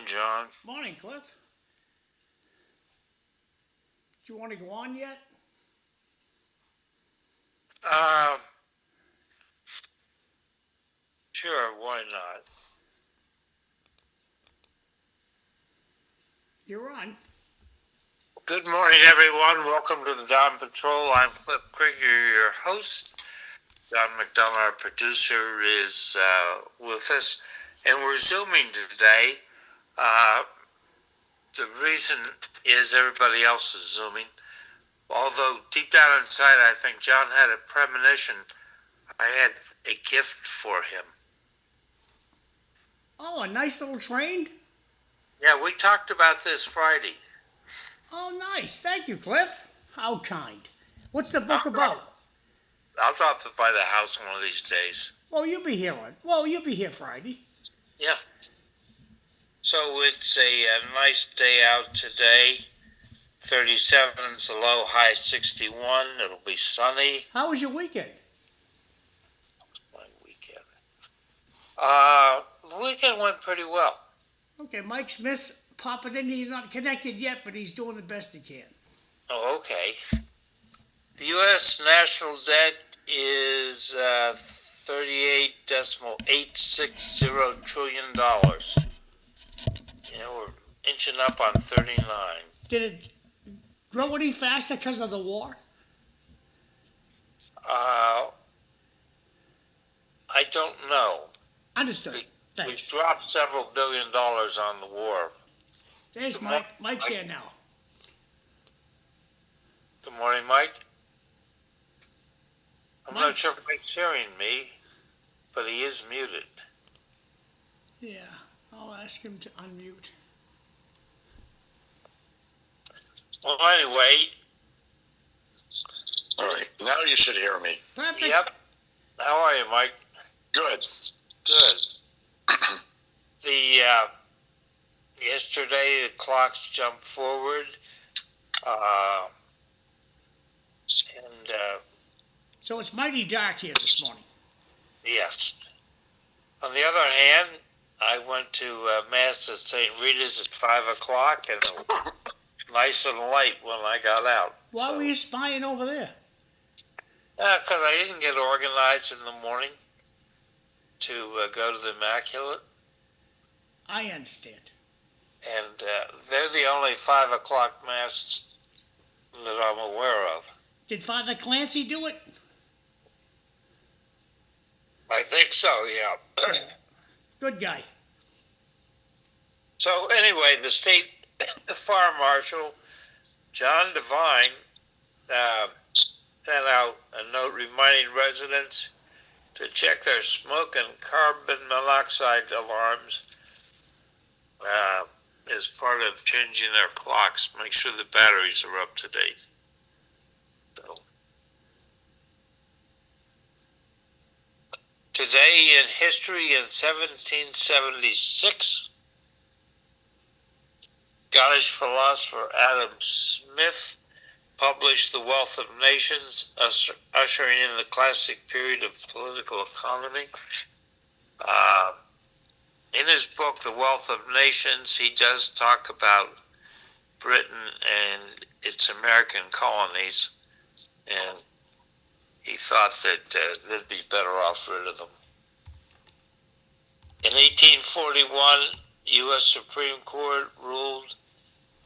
John. Morning, Cliff. Do you want to go on yet? Sure, why not? You're on. Good morning, everyone. Welcome to the Dawn Patrol. I'm Cliff Krieger, your host. John McDonough, our producer, is with us, and we're Zooming today. The reason is everybody else is Zooming. Although deep down inside, I think John had a premonition. I had a gift for him. Oh, a nice little train? Yeah, we talked about this Friday. Oh, nice. Thank you, Cliff. How kind. What's the book about? I'll drop it by the house one of these days. You'll be here Friday. Yeah. So it's a nice day out today. 37's the low, high 61. It'll be sunny. How was your weekend? My weekend. The weekend went pretty well. Okay, Mike Smith's popping in. He's not connected yet, but he's doing the best he can. Oh, okay. The U.S. national debt is $38.860 trillion. We're inching up on 39. Did it grow any faster because of the war? I don't know. Understood. Thanks. We dropped several $1 billion on the war. There's Mike. Mike's here now. Good morning, Mike. I'm not sure if Mike's hearing me, but he is muted. Yeah, I'll ask him to unmute. Well, anyway. All right, now you should hear me. Perfect. Yep. How are you, Mike? Good. Good. Yesterday the clocks jumped forward, So it's mighty dark here this morning. yes. On the other hand, I went to Mass at St. Rita's at 5 o'clock, and it was nice and light when I got out. Why were you spying over there? Because I didn't get organized in the morning to go to the Immaculate. I understand. And they're the only 5 o'clock Mass that I'm aware of. Did Father Clancy do it? I think so, yeah. Good guy. So anyway, the state fire marshal, John Devine, sent out a note reminding residents to check their smoke and carbon monoxide alarms as part of changing their clocks. Make sure the batteries are up to date. So, today in history, in 1776, Scottish philosopher Adam Smith published The Wealth of Nations, ushering in the classic period of political economy. In his book, The Wealth of Nations, he does talk about Britain and its American colonies, and he thought that they'd be better off rid of them. In 1841, U.S. Supreme Court ruled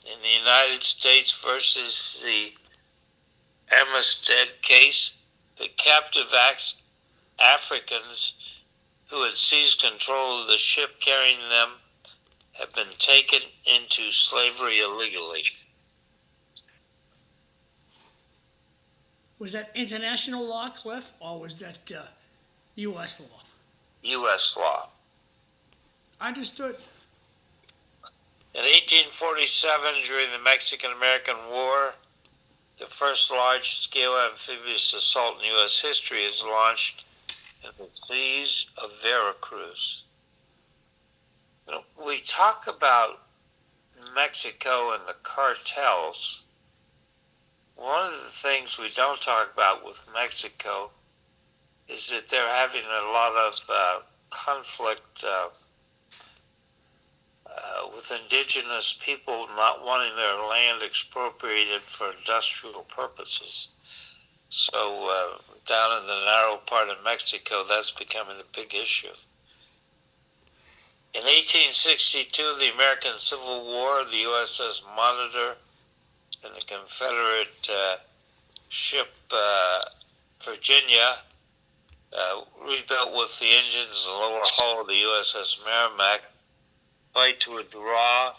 in the United States versus the Amistad case that captive Africans who had seized control of the ship carrying them had been taken into slavery illegally. Was that international law, Cliff, or was that U.S. law? U.S. law. Understood. In 1847, during the Mexican-American War, the first large-scale amphibious assault in U.S. history is launched in the seas of Veracruz. We talk about Mexico and the cartels. One of the things we don't talk about with Mexico is that they're having a lot of conflict with indigenous people not wanting their land expropriated for industrial purposes. So down in the narrow part of Mexico, that's becoming a big issue. In 1862, the American Civil War, the USS Monitor and the Confederate ship Virginia, rebuilt with the engines and lower hull of the USS Merrimack, fight to a draw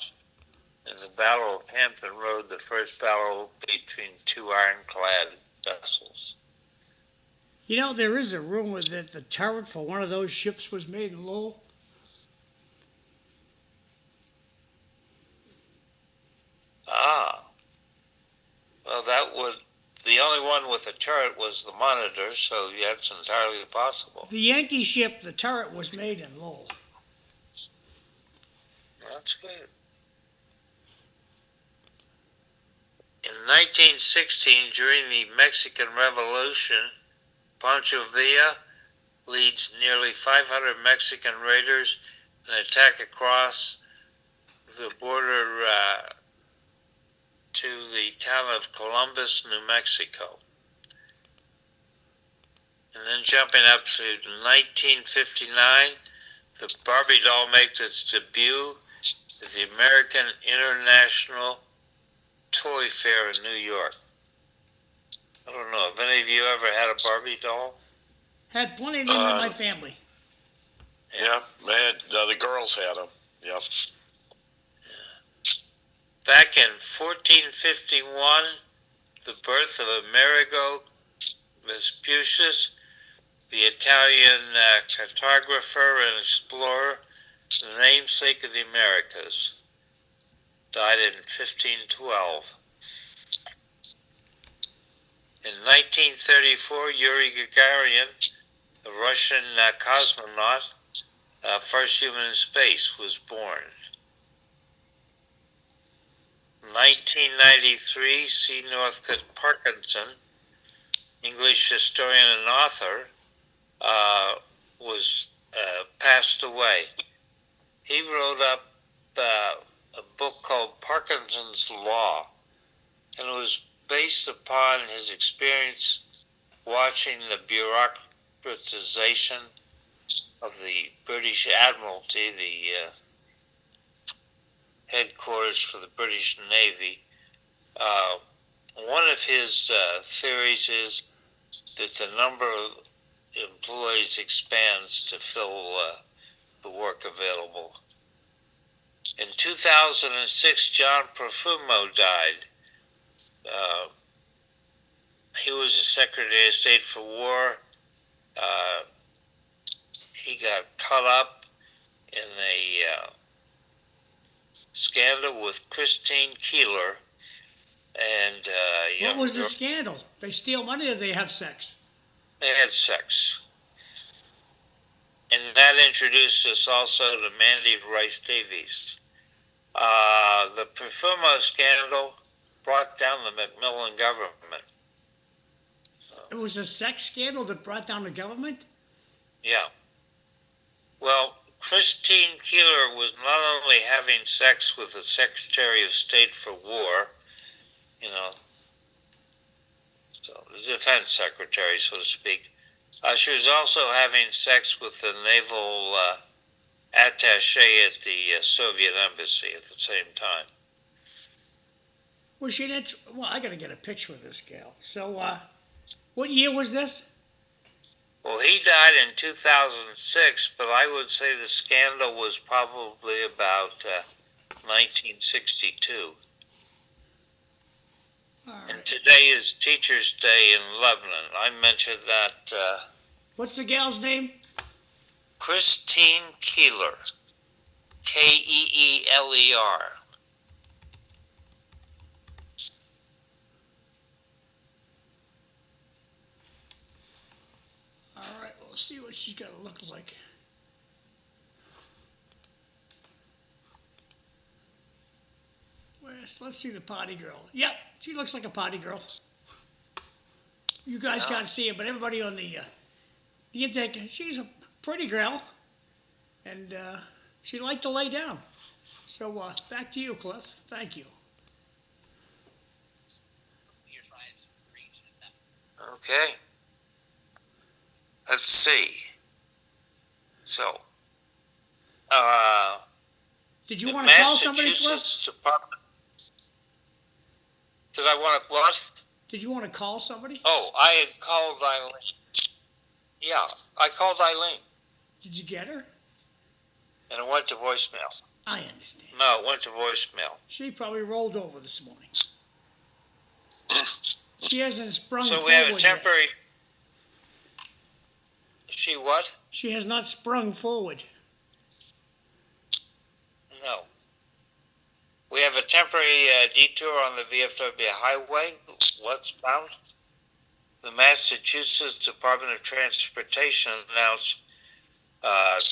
in the Battle of Hampton Road, the first battle between two ironclad vessels. You know, there is a rumor that the turret for one of those ships was made in Lowell. Ah. Well, the only one with a turret was the Monitor, so that's entirely possible. The Yankee ship, the turret was made in Lowell. That's good. In 1916, during the Mexican Revolution, Pancho Villa leads nearly 500 Mexican raiders in an attack across the border to the town of Columbus, New Mexico. And then jumping up to 1959, the Barbie doll makes its debut at the American International Toy Fair in New York. I don't know, have any of you ever had a Barbie doll? Had plenty of them in my family. Yeah, the girls had them. Yeah. Back in 1451, the birth of Amerigo Vespucius, the Italian cartographer and explorer, the namesake of the Americas, died in 1512. In 1934, Yuri Gagarin, the Russian cosmonaut, first human in space, was born. 1993, C. Northcote Parkinson, English historian and author, was passed away. He wrote up a book called Parkinson's Law, and it was based upon his experience watching the bureaucratization of the British Admiralty, the headquarters for the British Navy. One of his theories is that the number of employees expands to fill the work available. In 2006, John Profumo died. He was the Secretary of State for War. He got caught up in a scandal with Christine Keeler. And What was the scandal? They steal money or they have sex? They had sex. And that introduced us also to Mandy Rice Davies. The Profumo scandal brought down the Macmillan government. It was a sex scandal that brought down the government? Yeah. Well, Christine Keeler was not only having sex with the Secretary of State for War, so the Defense Secretary, so to speak. She was also having sex with the naval attaché at the Soviet embassy at the same time. Was she well, I got to get a picture of this gal. So, what year was this? Well, he died in 2006, but I would say the scandal was probably about 1962. All right. And today is Teachers' Day in Lebanon. I mentioned that. What's the gal's name? Christine Keeler. Keeler. All right, we'll see what she's got to look like. Let's see the potty girl. Yep, she looks like a potty girl. You guys can't see her, but everybody on the internet, she's a pretty girl, and she liked to lay down. So back to you, Cliff. Thank you. Okay. Let's see. So, Did you the want to call somebody, Cliff? Massachusetts Department. Did I want to what? Did you want to call somebody? Oh, I had called Eileen. Yeah, I called Eileen, Did you get her? and it went to voicemail. I understand. No, it went to voicemail. She probably rolled over this morning. She hasn't sprung So forward we have a yet. temporary. She what? She has not sprung forward. No. We have a temporary detour on the VFW highway, westbound. The Massachusetts Department of Transportation announced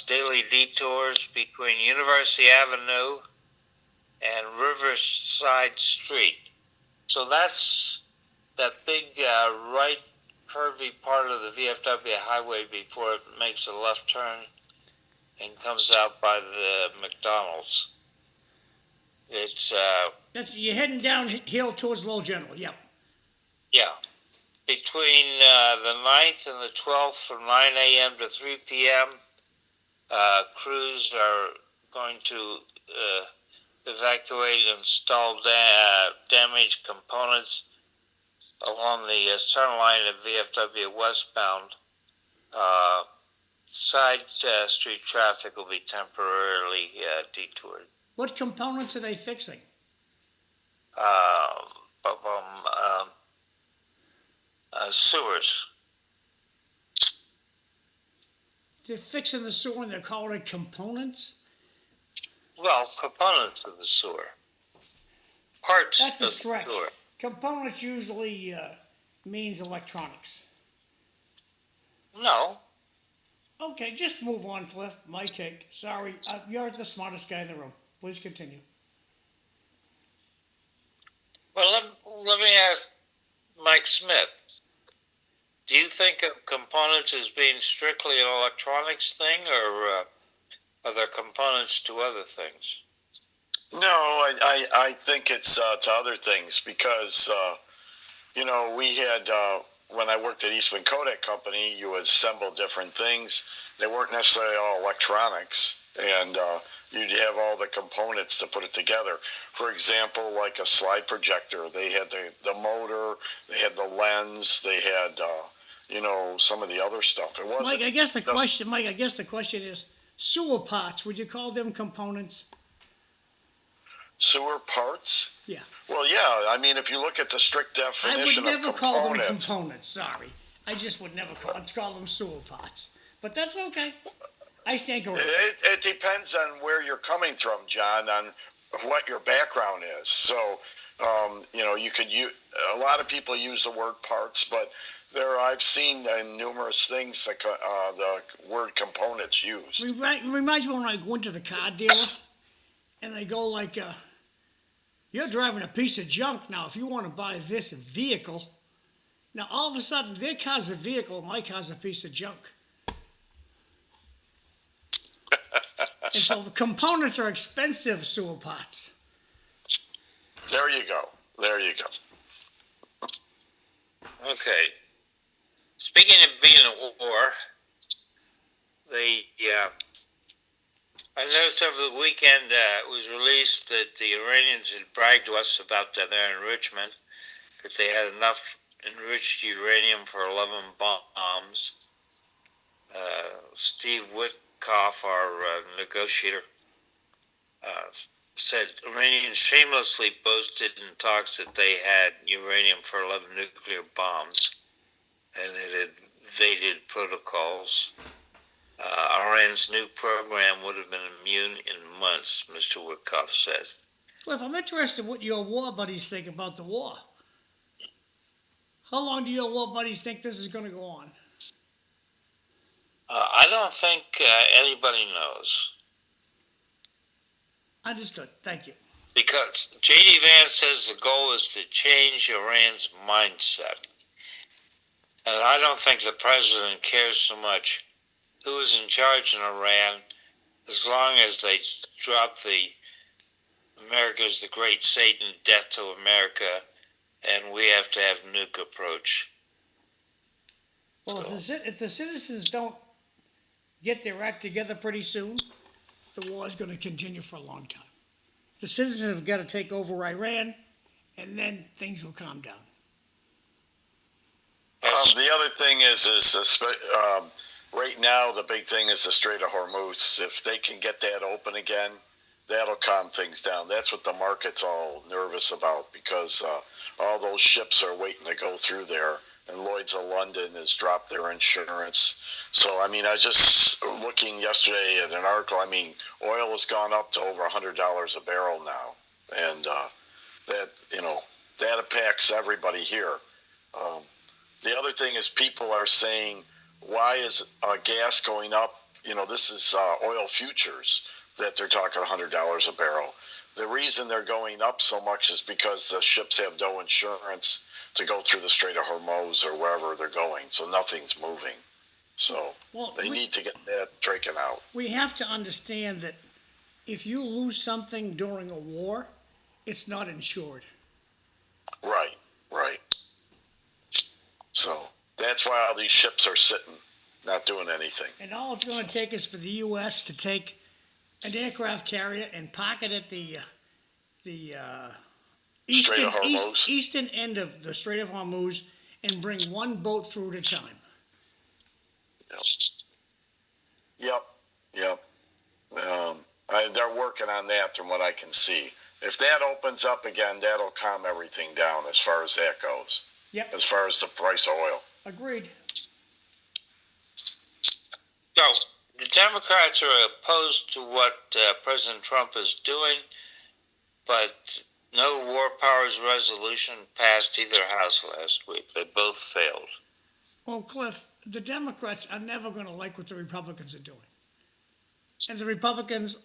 daily detours between University Avenue and Riverside Street. So that's that big right curvy part of the VFW highway before it makes a left turn and comes out by the McDonald's. It's You're heading downhill towards Low General. Yep. yeah, between the 9th and the 12th from 9 a.m. to 3 p.m. Crews are going to evacuate and install damaged components along the center line of VFW westbound. Side street traffic will be temporarily detoured. What components are they fixing? Sewers. They're fixing the sewer and they're calling it components? Well, components of the sewer. Parts That's a of stretch. the sewer. Components usually means electronics. No. Okay, just move on, Cliff. My take. Sorry, you're the smartest guy in the room. Please continue. Well, let me ask Mike Smith. Do you think of components as being strictly an electronics thing, or are there components to other things? No, I think it's to other things because, we had, when I worked at Eastman Kodak Company, you would assemble different things. They weren't necessarily all electronics, and you'd have all the components to put it together. For example, like a slide projector, they had the motor, they had the lens, they had, some of the other stuff. It wasn't. Mike, I guess the question is sewer parts. Would you call them components? Sewer parts? Yeah. Well, yeah. I mean, if you look at the strict definition I would of never call them components, components. Sorry, I just would never call them sewer parts. But that's okay. I stand corrected. it depends on where you're coming from, John, on what your background is. So, you could use, a lot of people use the word parts, but I've seen in numerous things the word components used. It reminds me when I go into the car dealer and they go like, you're driving a piece of junk now. If you want to buy this vehicle, now all of a sudden their car's a vehicle, my car's a piece of junk. And so the components are expensive sewer parts. There you go. Okay. Speaking of being at war, I noticed over the weekend it was released that the Iranians had bragged to us about their enrichment, that they had enough enriched uranium for 11 bombs. Steve Witkoff, our negotiator, said Iranians shamelessly boasted in talks that they had uranium for 11 nuclear bombs, and it had evaded protocols. Iran's new program would have been immune in months, Mr. Witkoff says. Cliff, I'm interested what your war buddies think about the war. How long do your war buddies think this is going to go on? I don't think anybody knows. Understood. Thank you. Because J.D. Vance says the goal is to change Iran's mindset. And I don't think the president cares so much who is in charge in Iran as long as they drop the America is the great Satan, death to America, and we have to have nuke approach. Well, So, if the citizens don't get their act together pretty soon, the war is going to continue for a long time. The citizens have got to take over Iran, and then things will calm down. The other thing is right now the big thing is the Strait of Hormuz. If they can get that open again, that'll calm things down. That's what the market's all nervous about, because all those ships are waiting to go through there, and Lloyd's of London has dropped their insurance. So, I mean, I was just looking yesterday at an article. I mean, oil has gone up to over $100 a barrel now, and that impacts everybody here. The other thing is, people are saying, why is gas going up? This is oil futures that they're talking $100 a barrel. The reason they're going up so much is because the ships have no insurance to go through the Strait of Hormuz or wherever they're going, so nothing's moving. So they need to get that taken out. We have to understand that if you lose something during a war, it's not insured. Right. So that's why all these ships are sitting, not doing anything. And all it's going to take is for the U.S. to take an aircraft carrier and park it at the eastern end of the Strait of Hormuz and bring one boat through at a time. Yep. They're working on that from what I can see. If that opens up again, that'll calm everything down as far as that goes. Yep. As far as the price of oil. Agreed. So, the Democrats are opposed to what President Trump is doing, but no war powers resolution passed either house last week. They both failed. Well, Cliff, the Democrats are never going to like what the Republicans are doing. And the Republicans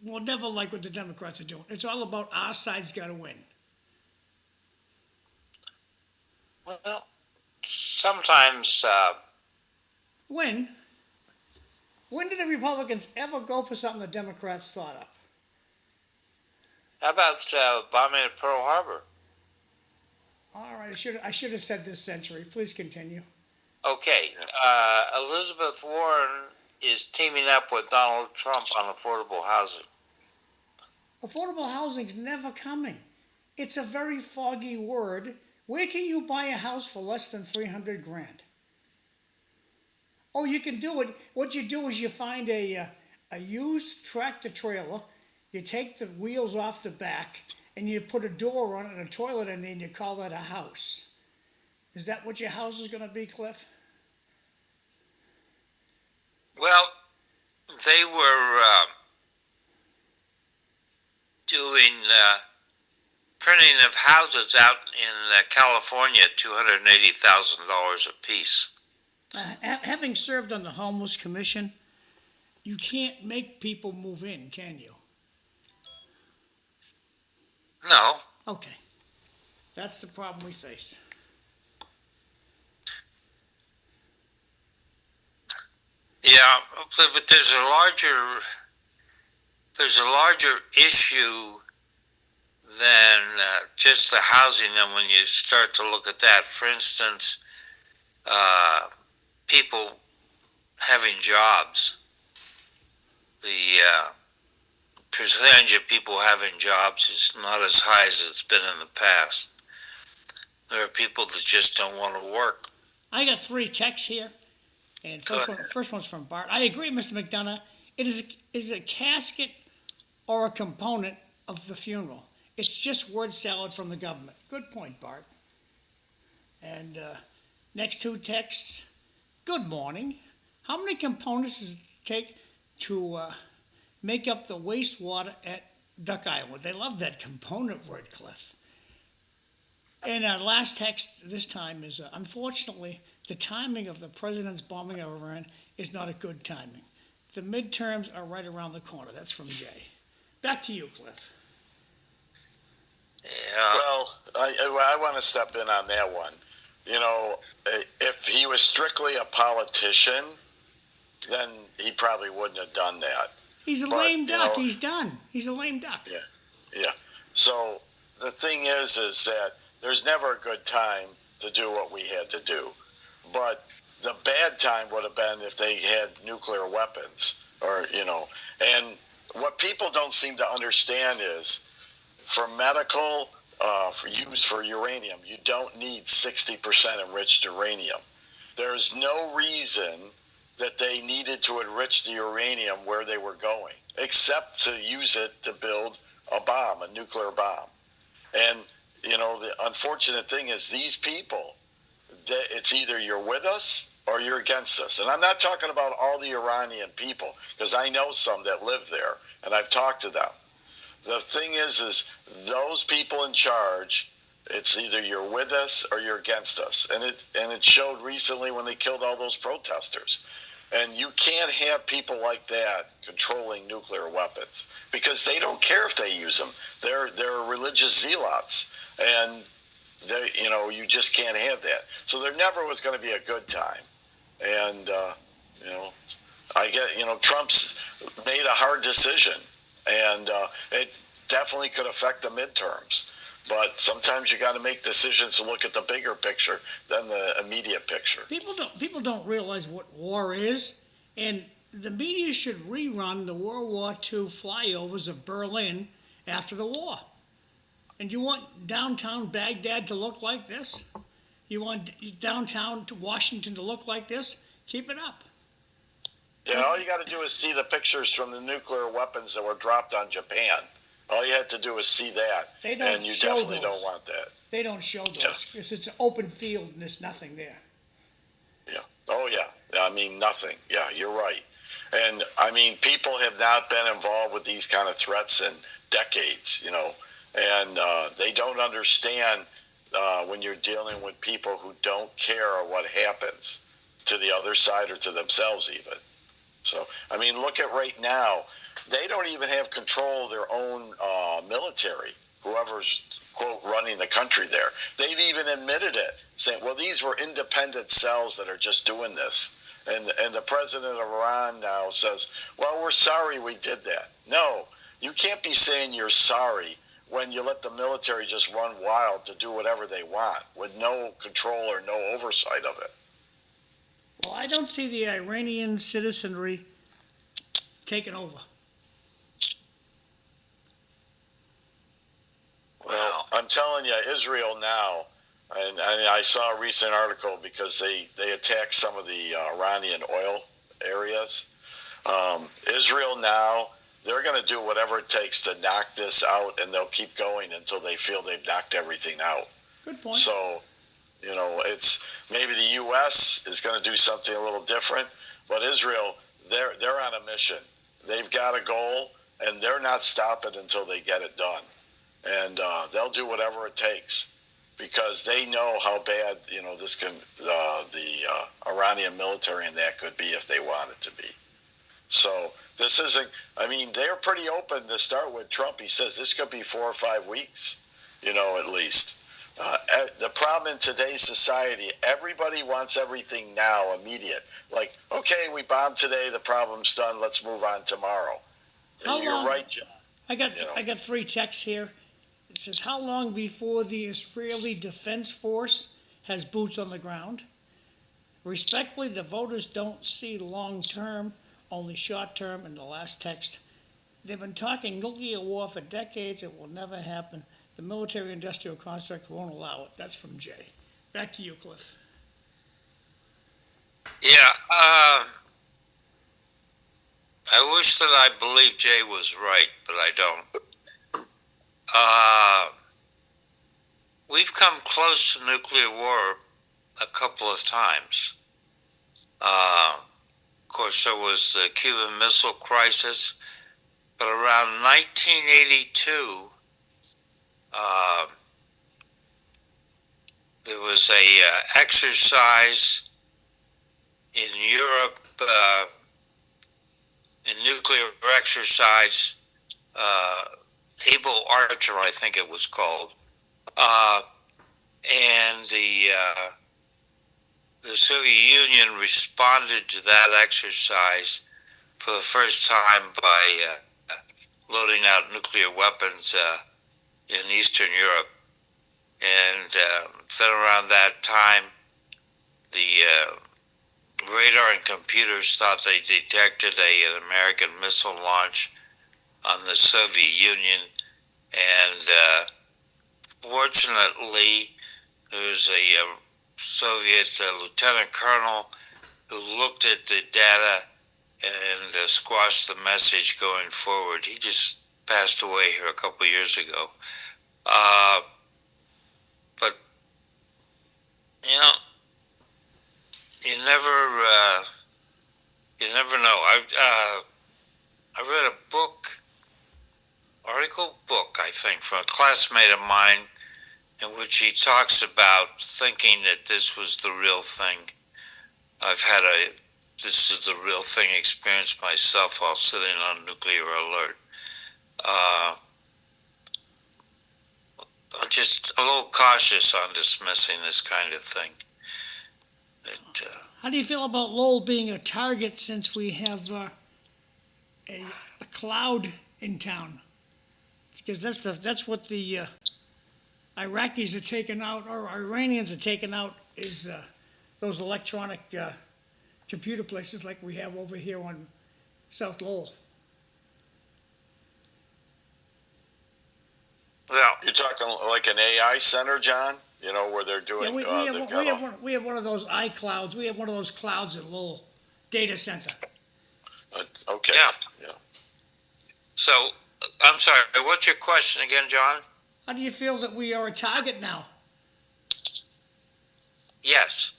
will never like what the Democrats are doing. It's all about our side's got to win. Well, sometimes... When did the Republicans ever go for something the Democrats thought up? How about bombing at Pearl Harbor? All right, I should have said this century. Please continue. Okay, Elizabeth Warren is teaming up with Donald Trump on affordable housing. Affordable housing's never coming. It's a very foggy word. Where can you buy a house for less than $300,000? Oh, you can do it. What you do is you find a used tractor trailer, you take the wheels off the back, and you put a door on it and a toilet in there, and you call that a house. Is that what your house is going to be, Cliff? Well, they were doing printing of houses out in California at $280,000 a piece. Having served on the Homeless Commission, you can't make people move in, can you? No. Okay. That's the problem we face. Yeah, but there's a larger issue than just the housing. And when you start to look at that, for instance, people having jobs, the percentage of people having jobs is not as high as it's been in the past. There are people that just don't want to work. I got 3 texts here, and first one's from Bart. I agree, Mr. McDonough. It is a casket or a component of the funeral. It's just word salad from the government. Good point, Bart. And next 2 texts. Good morning. How many components does it take to make up the wastewater at Duck Island? They love that component word, Cliff. And last text this time is, unfortunately, the timing of the president's bombing of Iran is not a good timing. The midterms are right around the corner. That's from Jay. Back to you, Cliff. Yeah. Well, I want to step in on that one. If he was strictly a politician, then he probably wouldn't have done that. He's a lame duck. He's done. He's a lame duck. Yeah. Yeah. So the thing is that there's never a good time to do what we had to do. But the bad time would have been if they had nuclear weapons, or, and what people don't seem to understand is for medical, for use for uranium, you don't need 60% enriched uranium. There's no reason that they needed to enrich the uranium where they were going, except to use it to build a bomb, a nuclear bomb. And, the unfortunate thing is these people, it's either you're with us or you're against us. And I'm not talking about all the Iranian people, because I know some that live there, and I've talked to them. The thing is those people in charge, it's either you're with us or you're against us. And it showed recently when they killed all those protesters. And you can't have people like that controlling nuclear weapons, because they don't care if they use them. They're religious zealots, and you just can't have that. So there never was going to be a good time. And I get Trump's made a hard decision, and it definitely could affect the midterms. But sometimes you got to make decisions to look at the bigger picture than the immediate picture. People don't realize what war is, and the media should rerun the World War II flyovers of Berlin after the war. And you want downtown Baghdad to look like this? You want downtown to Washington to look like this? Keep it up. Yeah, all you got to do is see the pictures from the nuclear weapons that were dropped on Japan. All you have to do is see that, and you definitely don't want that. They don't show those because it's an open field and there's nothing there. Yeah. Oh, yeah. I mean, nothing. Yeah, you're right. And, I mean, people have not been involved with these kind of threats in decades, and they don't understand when you're dealing with people who don't care what happens to the other side or to themselves even. So, I mean, look at right now. They don't even have control of their own military, whoever's, quote, running the country there. They've even admitted it, saying, well, these were independent cells that are just doing this. And the president of Iran now says, well, we're sorry we did that. No, you can't be saying you're sorry when you let the military just run wild to do whatever they want with no control or no oversight of it. Well, I don't see the Iranian citizenry taking over. Well, I'm telling you, Israel now, and I saw a recent article because they attacked some of the Iranian oil areas. Israel now, they're going to do whatever it takes to knock this out, and they'll keep going until they feel they've knocked everything out. Good point. So, it's maybe the U.S. is going to do something a little different, but Israel, they're on a mission. They've got a goal, and they're not stopping until they get it done. And they'll do whatever it takes, because they know how bad this can the Iranian military and that could be if they want it to be. So this isn't. I mean, they're pretty open to start with. Trump, he says this could be 4 or 5 weeks, at least. The problem in today's society, everybody wants everything now, immediate. Like, okay, we bombed today, the problem's done. Let's move on tomorrow. You're right, John. I got 3 texts here. It says, how long before the Israeli Defense Force has boots on the ground? Respectfully, the voters don't see long-term, only short-term. In the last text, they've been talking nuclear war for decades. It will never happen. The military-industrial construct won't allow it. That's from Jay. Back to you, Cliff. Yeah, I wish that I believed Jay was right, but I don't. We've come close to nuclear war a couple of times. Of course, there was the Cuban Missile Crisis, but around 1982, there was a exercise in Europe, a nuclear exercise, Able Archer, I think it was called, and the Soviet Union responded to that exercise for the first time by loading out nuclear weapons in Eastern Europe. And then around that time, the radar and computers thought they detected an American missile launch on the Soviet Union. And fortunately, there was a Soviet lieutenant colonel who looked at the data and squashed the message going forward. He just passed away here a couple of years ago. But, you know, you never know. I read a book, I think, from a classmate of mine in which he talks about thinking that this was the real thing. I've had this is the real thing experience myself while sitting on nuclear alert. I'm just a little cautious on dismissing this kind of thing. How do you feel about Lowell being a target since we have a cloud in town? Because that's what the Iraqis are taking out, or Iranians are taking out, is those electronic computer places like we have over here on South Lowell. Well, You're talking like an AI center, John? You know, where they're doing... Yeah, we have one of those iClouds. We have one of those clouds at Lowell Data Center. Okay. Yeah. So, I'm sorry, what's your question again, John? How do you feel that we are a target now? Yes.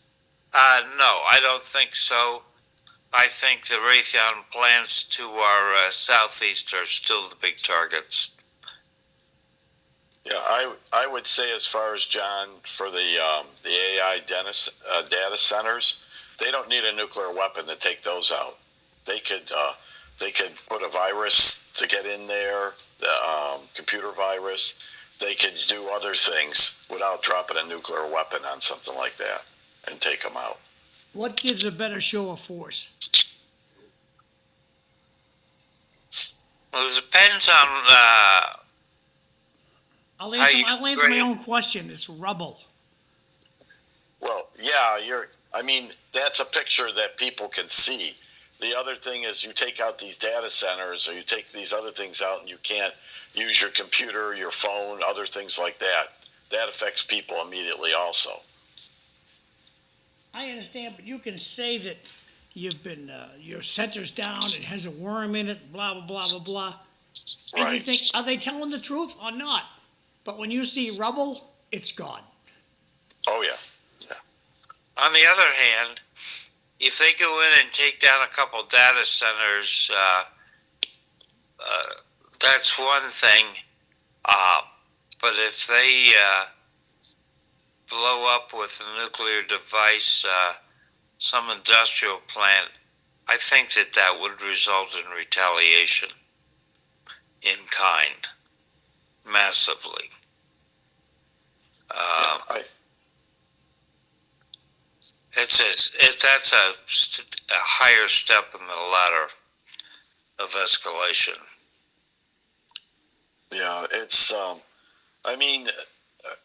No, I don't think so. I think the Raytheon plants to our southeast are still the big targets. Yeah, I would say, as far as, John, for the AI data centers, they don't need a nuclear weapon to take those out. They could put a virus to get in there, the computer virus. They could do other things without dropping a nuclear weapon on something like that and take them out. What gives a better show of force? Well, it depends on... I'll answer my own question. It's rubble. Well, yeah, that's a picture that people can see. The other thing is, you take out these data centers, or you take these other things out, and you can't use your computer, your phone, other things like that. That affects people immediately also. I understand, but you can say that you've been, your center's down, it has a worm in it, blah, blah, blah, blah, blah. And Right. you think, are they telling the truth or not? But when you see rubble, it's gone. Oh, yeah. On the other hand, if they go in and take down a couple data centers, that's one thing. But if they blow up with a nuclear device, some industrial plant, I think that would result in retaliation in kind, massively. That's a higher step in the ladder of escalation. Yeah, it's,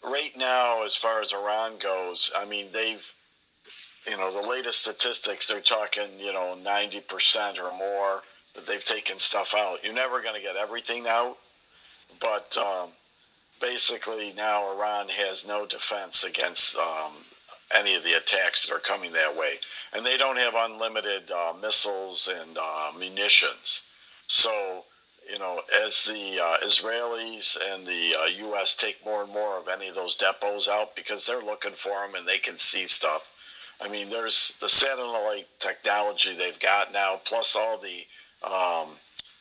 right now, as far as Iran goes, they've, the latest statistics, they're talking, 90% or more that they've taken stuff out. You're never going to get everything out, but basically now Iran has no defense against any of the attacks that are coming that way. And they don't have unlimited missiles and munitions. So, as the Israelis and the U.S. take more and more of any of those depots out, because they're looking for them and they can see stuff. There's the satellite technology they've got now, plus all the,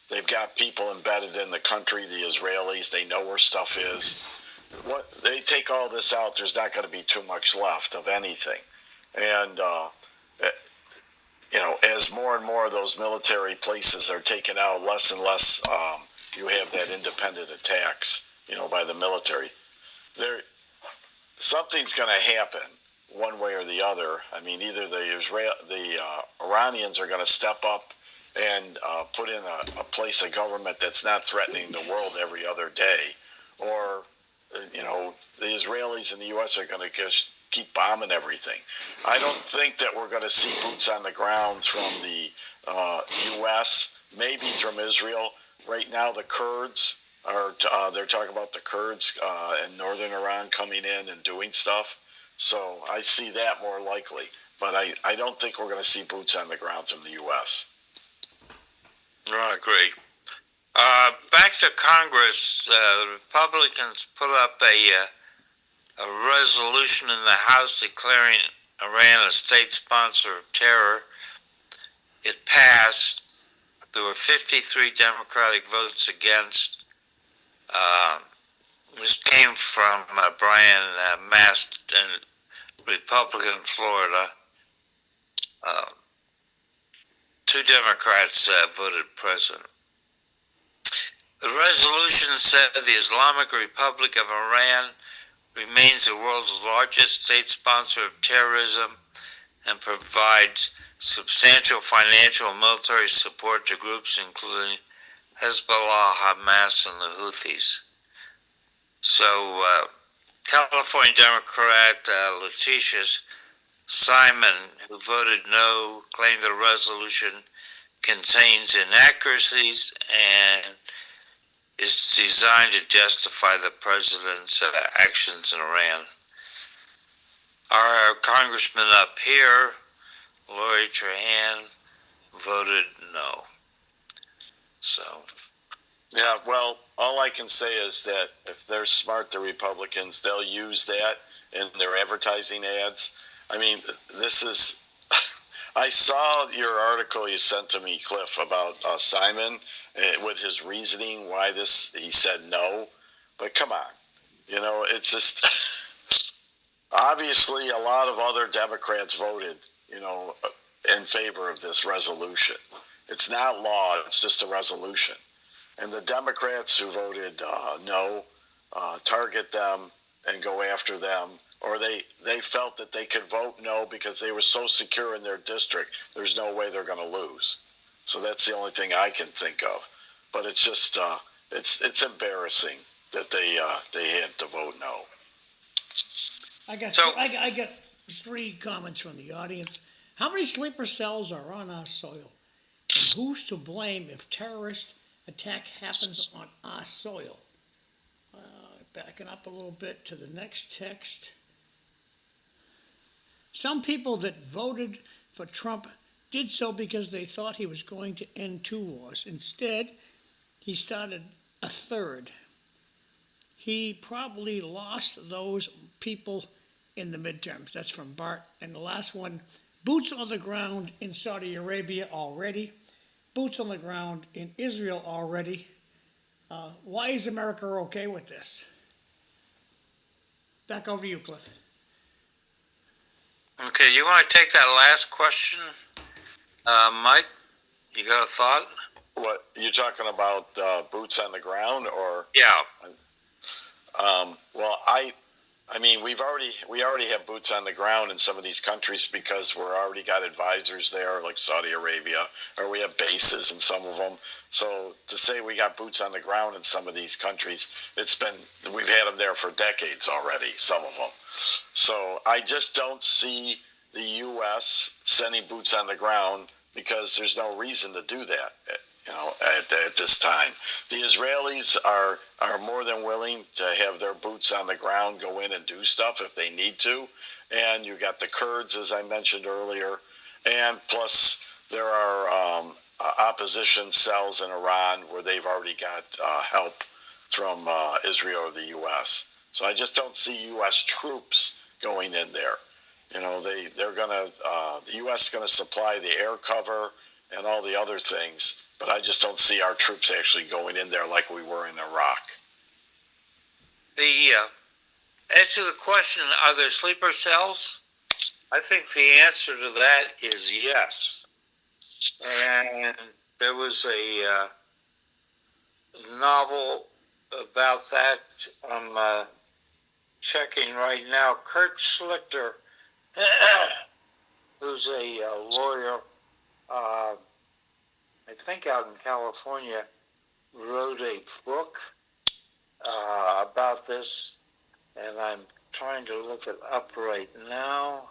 they've got people embedded in the country, the Israelis, they know where stuff is. What they take all this out, there's not going to be too much left of anything. And, as more and more of those military places are taken out, less and less you have that independent attacks, by the military. Something's going to happen one way or the other. Either the Iranians are going to step up and put in a place of government that's not threatening the world every other day, or the Israelis and the U.S. are going to just keep bombing everything. I don't think that we're going to see boots on the ground from the U.S., maybe from Israel. Right now, the Kurds they're talking about the Kurds in northern Iran coming in and doing stuff. So I see that more likely. But I don't think we're going to see boots on the ground from the U.S. I agree. Back to Congress, the Republicans put up a resolution in the House declaring Iran a state sponsor of terror. It passed. There were 53 Democratic votes against. This came from Brian Mast, Republican Florida. 2 Democrats voted president. The resolution said the Islamic Republic of Iran remains the world's largest state sponsor of terrorism and provides substantial financial and military support to groups including Hezbollah, Hamas, and the Houthis. So, California Democrat Letitia Simon, who voted no, claimed the resolution contains inaccuracies and is designed to justify the president's actions in Iran. Our congressman up here, Lori Trahan, voted no. So, yeah, well, all I can say is that if they're smart, the Republicans, they'll use that in their advertising ads. I mean, this is. I saw your article you sent to me, Cliff, about Simon with his reasoning why he said no. But come on, it's just obviously a lot of other Democrats voted, in favor of this resolution. It's not law; it's just a resolution. And the Democrats who voted no target them and go after them, or they felt that they could vote no because they were so secure in their district, there's no way they're going to lose. So that's the only thing I can think of. But it's just it's embarrassing that they had to vote no. I got 3 comments from the audience. How many sleeper cells are on our soil? And who's to blame if terrorist attack happens on our soil? Backing up a little bit to the next text. Some people that voted for Trump did so because they thought he was going to end 2 wars. Instead, he started a third. He probably lost those people in the midterms. That's from Bart. And the last one, boots on the ground in Saudi Arabia already. Boots on the ground in Israel already. Why is America okay with this? Back over to you, Cliff. Okay, you want to take that last question, Mike? You got a thought? What, you talking about boots on the ground, or? Yeah. Well, I mean, we already have boots on the ground in some of these countries because we're already got advisors there, like Saudi Arabia, or we have bases in some of them. So to say we got boots on the ground in some of these countries, we've had them there for decades already, some of them. So I just don't see the U.S. sending boots on the ground because there's no reason to do that. At this time, the Israelis are more than willing to have their boots on the ground, go in and do stuff if they need to. And you got the Kurds, as I mentioned earlier, and plus there are opposition cells in Iran where they've already got help from Israel or the U.S. So I just don't see U.S. troops going in there. They're gonna the U.S. is gonna supply the air cover and all the other things. But I just don't see our troops actually going in there like we were in Iraq. The answer to the question, are there sleeper cells? I think the answer to that is yes. And there was a novel about that I'm checking right now. Kurt Schlichter, who's a lawyer, I I think out in California, wrote a book about this, and I'm trying to look it up right now.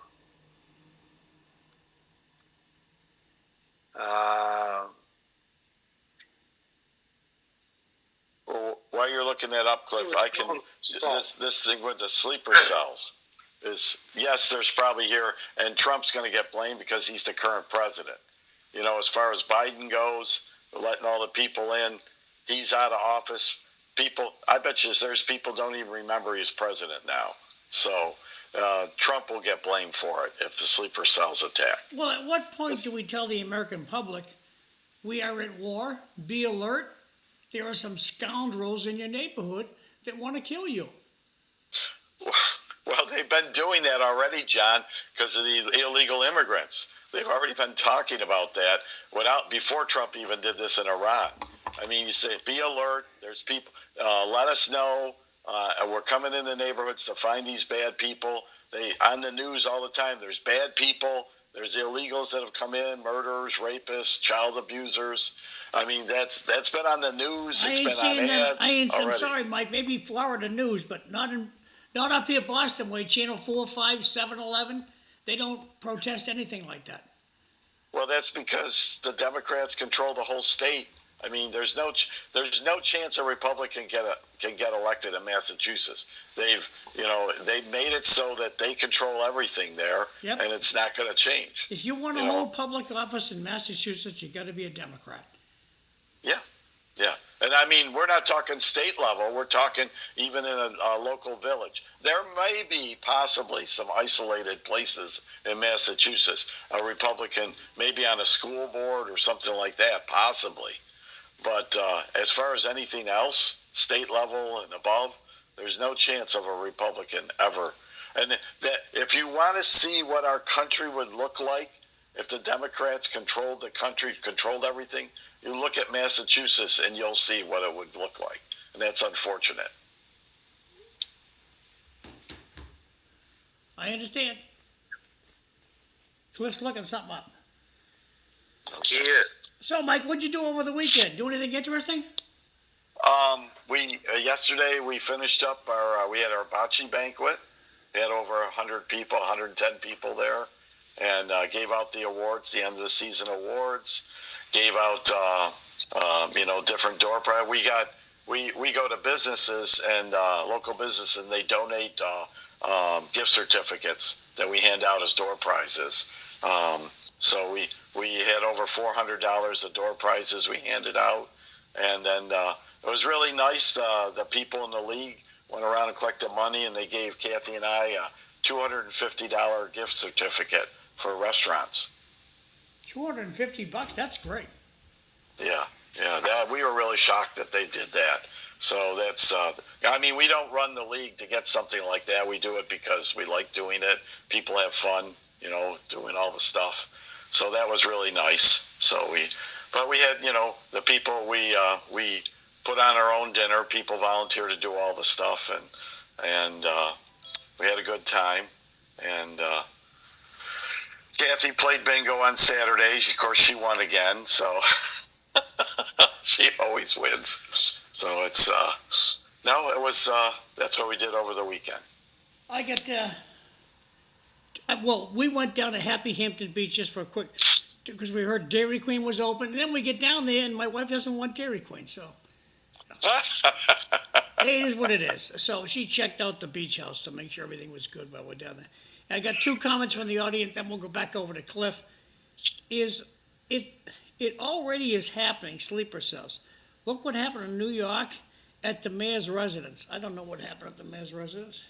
Well, while you're looking that up, Cliff, I can. This thing with the sleeper cells is, yes, there's probably here, and Trump's going to get blamed because he's the current president. You know, as far as Biden goes, letting all the people in, he's out of office. People, I bet you there's people don't even remember he's president now. So Trump will get blamed for it if the sleeper cells attack. Well, at what point do we tell the American public we are at war? Be alert. There are some scoundrels in your neighborhood that want to kill you. Well, they've been doing that already, John, because of the illegal immigrants. They've already been talking about that before Trump even did this in Iran. I mean, you say, be alert. There's people. Let us know. We're coming in the neighborhoods to find these bad people. On the news all the time. There's bad people. There's illegals that have come in, murderers, rapists, child abusers. I mean, that's been on the news. It's been on ads already. I'm sorry, Mike. Maybe Florida news, but not up here, Boston way. Channel 4, 5, 7, 11. They don't protest anything like that. Well, that's because the Democrats control the whole state. I mean, there's no chance a Republican can get elected in Massachusetts. They've made it so that they control everything there, yep. And it's not going to change. If you want to hold public office in Massachusetts, you got to be a Democrat. Yeah, and I mean, we're not talking state level. We're talking even in a local village. There may be possibly some isolated places in Massachusetts, a Republican maybe on a school board or something like that, possibly. But as far as anything else, state level and above, there's no chance of a Republican ever. And that if you want to see what our country would look like if the Democrats controlled the country, controlled everything, you look at Massachusetts and you'll see what it would look like. And that's unfortunate. I understand. Cliff's looking something up. He is. So, Mike, what'd you do over the weekend? Do anything interesting? Yesterday we finished up we had our bocce banquet. We had over 100 people, 110 people there, and gave out the awards, the end of the season awards. Gave out different door prizes. We go to businesses and local businesses, and they donate gift certificates that we hand out as door prizes. So we had over $400 of door prizes we handed out, and then it was really nice. The people in the league went around and collected money, and they gave Kathy and I a $250 gift certificate for restaurants. $250, that's great. Yeah, we were really shocked that they did that. So that's, we don't run the league to get something like that. We do it because we like doing it. People have fun, doing all the stuff. So that was really nice. But we had, the people, we put on our own dinner. People volunteer to do all the stuff, and we had a good time. And Kathy played bingo on Saturday. Of course, she won again, so she always wins. So it's that's what we did over the weekend. I got we went down to Happy Hampton Beach just for a quick, because we heard Dairy Queen was open, and then we get down there and my wife doesn't want Dairy Queen, so it is what it is. So she checked out the beach house to make sure everything was good while we're down there. I got 2 comments from the audience, then we'll go back over to Cliff. It already is happening, sleeper cells. Look what happened in New York at the mayor's residence. I don't know what happened at the mayor's residence.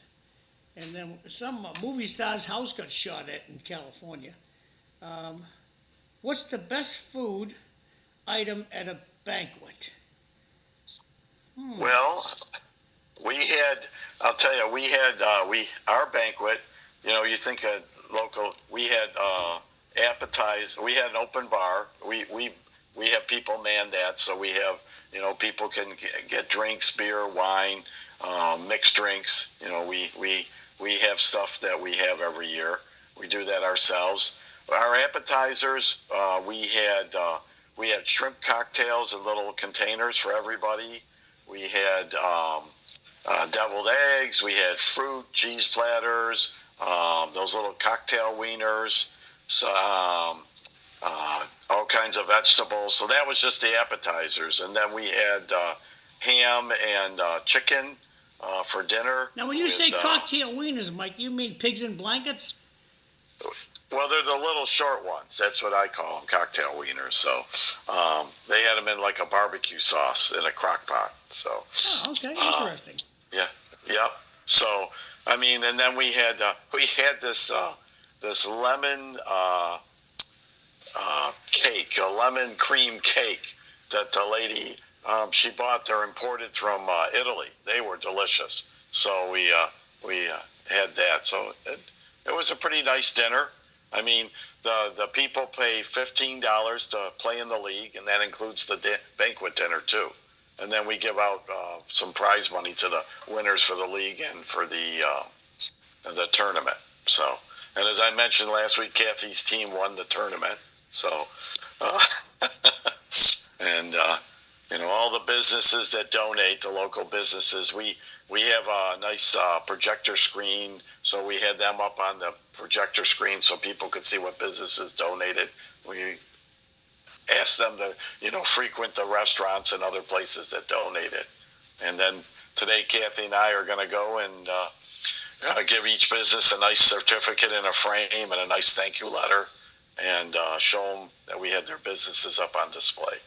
And then some movie star's house got shot at in California. What's the best food item at a banquet? Well, I'll tell you, our banquet, you think of local, we had appetizer, we had an open bar. We have people man that, so we have, people can get drinks, beer, wine, mixed drinks. We have stuff that we have every year. We do that ourselves. Our appetizers, we had we had shrimp cocktails in little containers for everybody. We had deviled eggs. We had fruit, cheese platters, those little cocktail wieners, so, all kinds of vegetables. So that was just the appetizers. And then we had ham and chicken for dinner. Now, when you say cocktail wieners, Mike, you mean pigs in blankets? Well, they're the little short ones. That's what I call them, cocktail wieners. So they had them in like a barbecue sauce in a crock pot. So. Oh, okay, interesting. Yeah. Yep. So I mean, and then we had this this lemon cake, a lemon cream cake that the lady she bought. They're imported from Italy. They were delicious. So we had that. So it was a pretty nice dinner. I mean, the people pay $15 to play in the league, and that includes the banquet dinner too. And then we give out some prize money to the winners for the league and for the tournament. So, and as I mentioned last week, Kathy's team won the tournament. So, and all the businesses that donate, the local businesses, we have a nice projector screen. So we had them up on the projector screen so people could see what businesses donated. We asked them to, frequent the restaurants and other places that donated. And then today, Kathy and I are going to go and give each business a nice certificate in a frame and a nice thank you letter, and show them that we had their businesses up on display.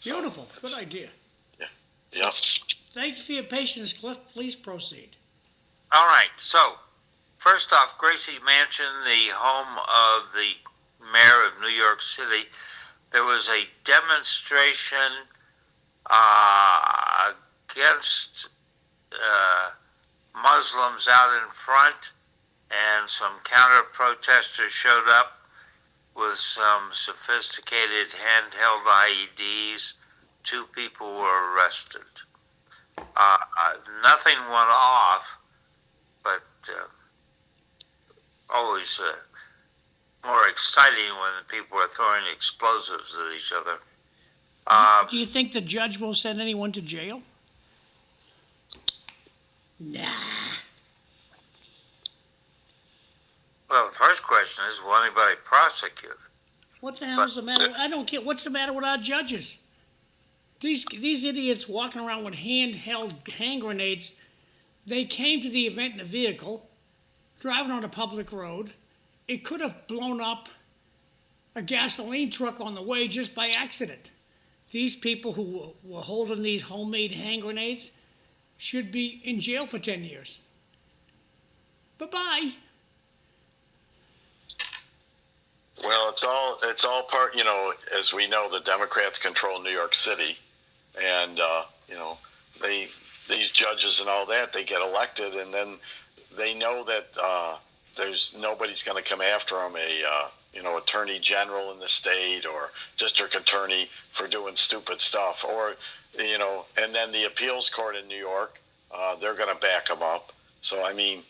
Beautiful. Good idea. Yeah. Yep. Thank you for your patience, Cliff. Please proceed. All right. So, first off, Gracie Mansion, the home of the mayor of New York City, there was a demonstration against Muslims out in front, and some counter-protesters showed up with some sophisticated handheld IEDs. 2 people were arrested. Nothing went off, but always more exciting when people are throwing explosives at each other. Do you think the judge will send anyone to jail? Nah. Well, the first question is, will anybody prosecute? What the hell's the matter? I don't care. What's the matter with our judges? These idiots walking around with handheld hand grenades, they came to the event in a vehicle, driving on a public road. It could have blown up a gasoline truck on the way just by accident. These people who were holding these homemade hand grenades should be in jail for 10 years. Bye-bye. Well, it's all part, as we know, the Democrats control New York City, and these judges and all that, they get elected, and then they know that there's nobody's going to come after them, attorney general in the state or district attorney for doing stupid stuff, or and then the appeals court in New York, they're going to back them up. So I mean,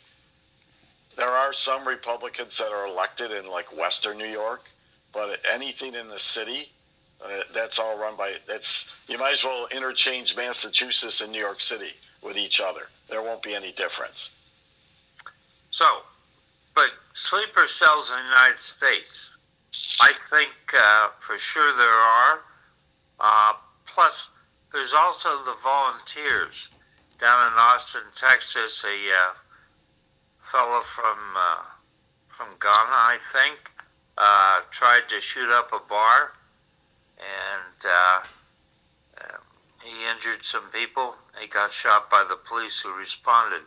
there are some Republicans that are elected in like Western New York, but anything in the city, that's all run by, you might as well interchange Massachusetts and New York City with each other. There won't be any difference. So, but sleeper cells in the United States, I think for sure there are. Plus, there's also the volunteers. Down in Austin, Texas, a fellow from Ghana, I think, tried to shoot up a bar, and he injured some people. He got shot by the police who responded.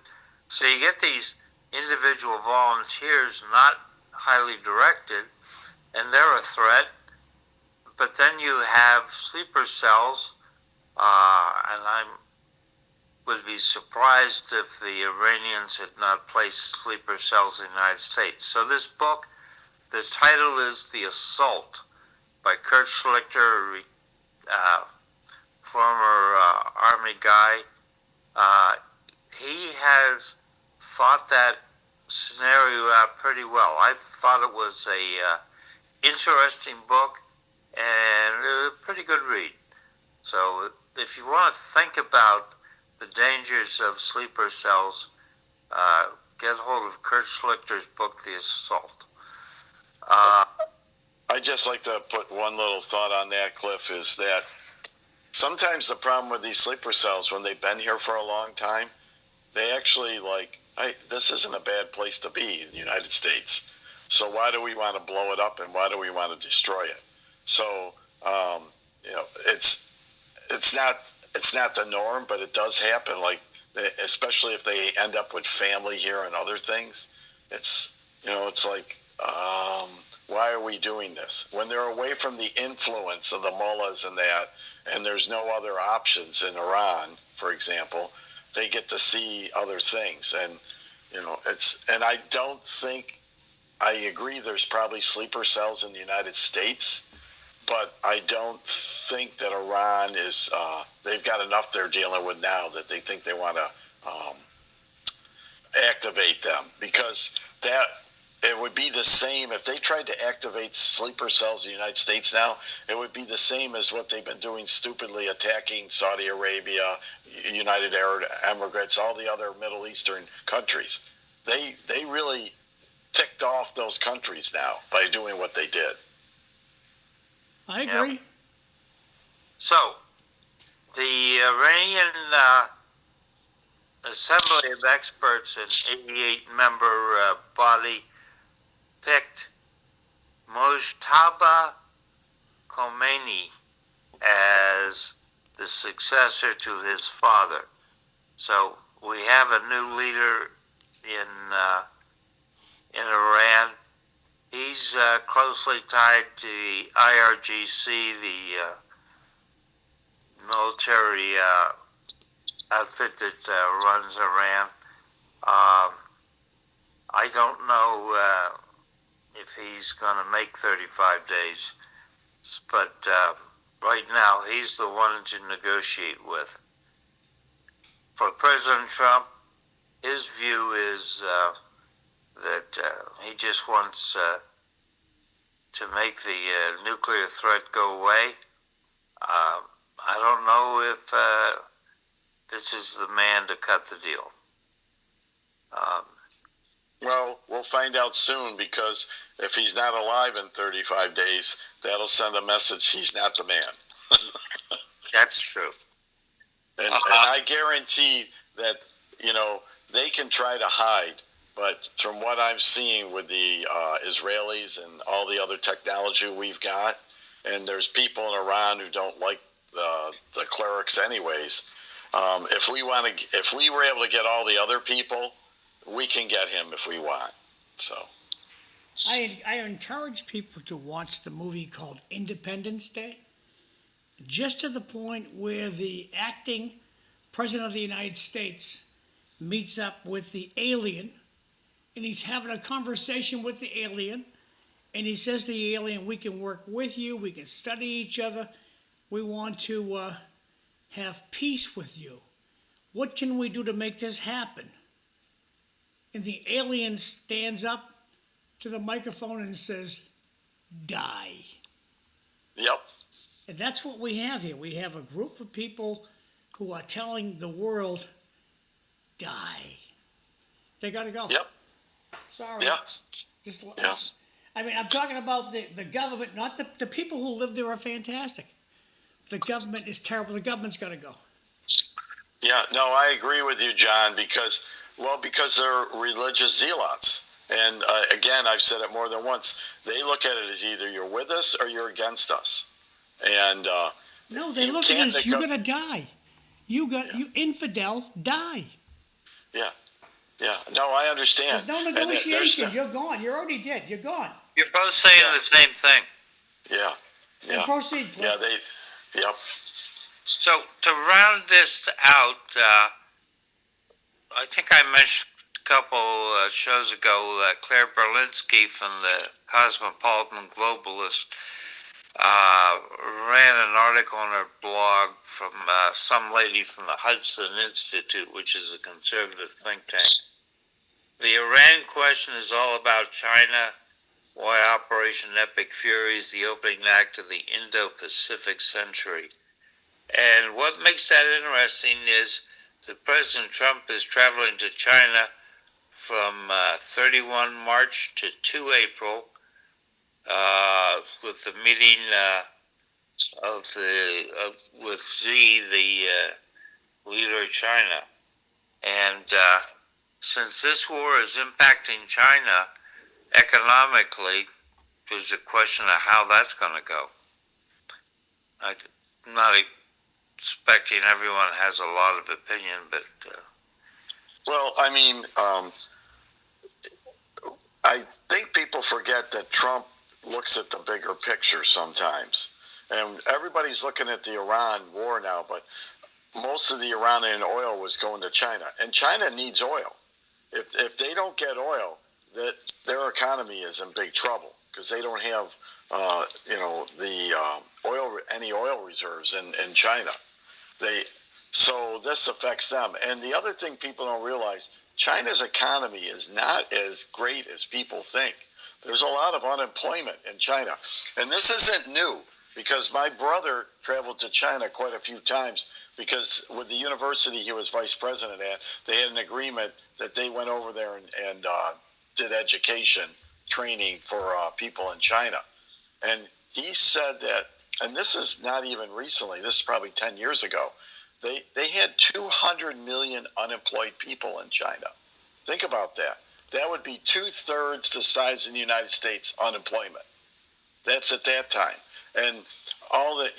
So you get these individual volunteers, not highly directed, and they're a threat. But then you have sleeper cells, and I would be surprised if the Iranians had not placed sleeper cells in the United States. So this book, the title is The Assault by Kurt Schlichter, former Army guy. He has thought that scenario out pretty well. I thought it was a interesting book, and it was a pretty good read. So if you want to think about the dangers of sleeper cells, get hold of Kurt Schlichter's book, The Assault. I'd just like to put one little thought on that, Cliff, is that sometimes the problem with these sleeper cells, when they've been here for a long time, they actually this isn't a bad place to be in the United States. So why do we want to blow it up and why do we want to destroy it? So, it's not the norm, but it does happen. Like, especially if they end up with family here and other things, it's like, why are we doing this when they're away from the influence of the mullahs and that, and there's no other options in Iran, for example? They get to see other things, and and I don't think, I agree there's probably sleeper cells in the United States, but I don't think that Iran is, they've got enough they're dealing with now that they think they want to activate them, because that, it would be the same if they tried to activate sleeper cells in the United States now. It would be the same as what they've been doing, stupidly attacking Saudi Arabia, United Arab Emirates, all the other Middle Eastern countries. They really ticked off those countries now by doing what they did. I agree. Yep. So, the Iranian Assembly of Experts, an 88-member body, picked Mojtaba Khomeini as the successor to his father. So we have a new leader in Iran. He's closely tied to the IRGC, the military outfit that runs Iran. I don't know if he's going to make 35 days, but right now he's the one to negotiate with. For President Trump, his view is that he just wants to make the nuclear threat go away. I don't know if this is the man to cut the deal. Well, we'll find out soon, because if he's not alive in 35 days, that'll send a message he's not the man. That's true. And I guarantee that, they can try to hide, but from what I'm seeing with the Israelis and all the other technology we've got, and there's people in Iran who don't like the clerics anyways, if we were able to get all the other people, we can get him if we want. So I encourage people to watch the movie called Independence Day, just to the point where the acting President of the United States meets up with the alien, and he's having a conversation with the alien, and he says to the alien, we can work with you, we can study each other, we want to have peace with you. What can we do to make this happen? And the alien stands up to the microphone and says, die. Yep. And that's what we have here. We have a group of people who are telling the world, die. They got to go. Yep. Sorry. Yep. Just, yeah. I mean, I'm talking about the government, not the people who live there are fantastic. The government is terrible. The government's got to go. Yeah, no, I agree with you, John, because they're religious zealots. And again, I've said it more than once. They look at it as either you're with us or you're against us. And no, they look at it as you're going to die. You infidel, die. Yeah. Yeah. No, I understand. There's no negotiation. You're gone. You're already dead. You're gone. You're both saying the same thing. Yeah. Yeah. And proceed, please. Yeah, yep. So to round this out, I think I mentioned a couple shows ago that Claire Berlinski from the Cosmopolitan Globalist ran an article on her blog from some lady from the Hudson Institute, which is a conservative think tank. The Iran question is all about China why Operation Epic Fury is the opening act of the Indo-Pacific century. And what makes that interesting is that President Trump is traveling to China from 31 March to 2 April with the meeting with Xi, the leader of China. And since this war is impacting China economically, there's a question of how that's going to go. I'm not expecting everyone has a lot of opinion, but Well, I mean, I think people forget that Trump looks at the bigger picture sometimes. And everybody's looking at the Iran war now, but most of the Iranian oil was going to China. And China needs oil. If they don't get oil, that their economy is in big trouble because they don't have, any oil reserves in China. So this affects them. And the other thing people don't realize, China's economy is not as great as people think. There's a lot of unemployment in China. And this isn't new because my brother traveled to China quite a few times because with the university he was vice president at, they had an agreement that they went over there and did education training for people in China. And he said that, and this is not even recently, this is probably 10 years ago, they had 200 million unemployed people in China. Think about that. That would be 2/3 the size of the United States unemployment. That's at that time. And all that,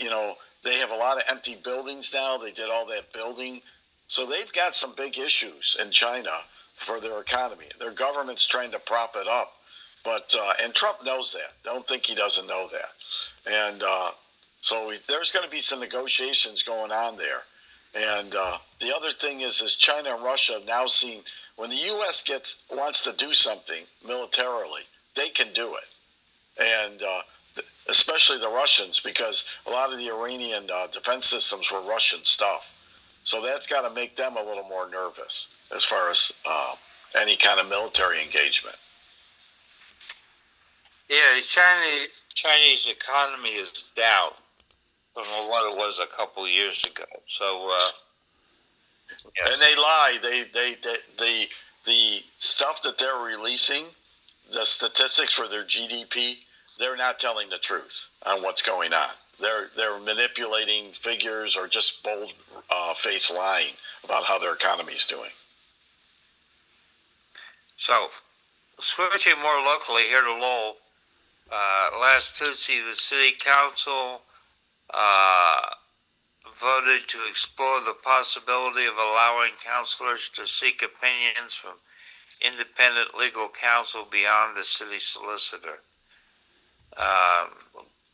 they have a lot of empty buildings now. They did all that building. So they've got some big issues in China for their economy. Their government's trying to prop it up. But, and Trump knows that. Don't think he doesn't know that. And so there's going to be some negotiations going on there. And the other thing is China and Russia have now seen when the U.S. wants to do something militarily, they can do it. And especially the Russians, because a lot of the Iranian defense systems were Russian stuff. So that's got to make them a little more nervous as far as any kind of military engagement. yeah, the Chinese economy is down from what it was a couple years ago. So, yes. And they lie. The stuff that they're releasing, the statistics for their GDP, they're not telling the truth on what's going on. They're manipulating figures or just bold face lying about how their economy's doing. So, switching more locally here to Lowell, last Tuesday the City Council voted to explore the possibility of allowing councilors to seek opinions from independent legal counsel beyond the city solicitor.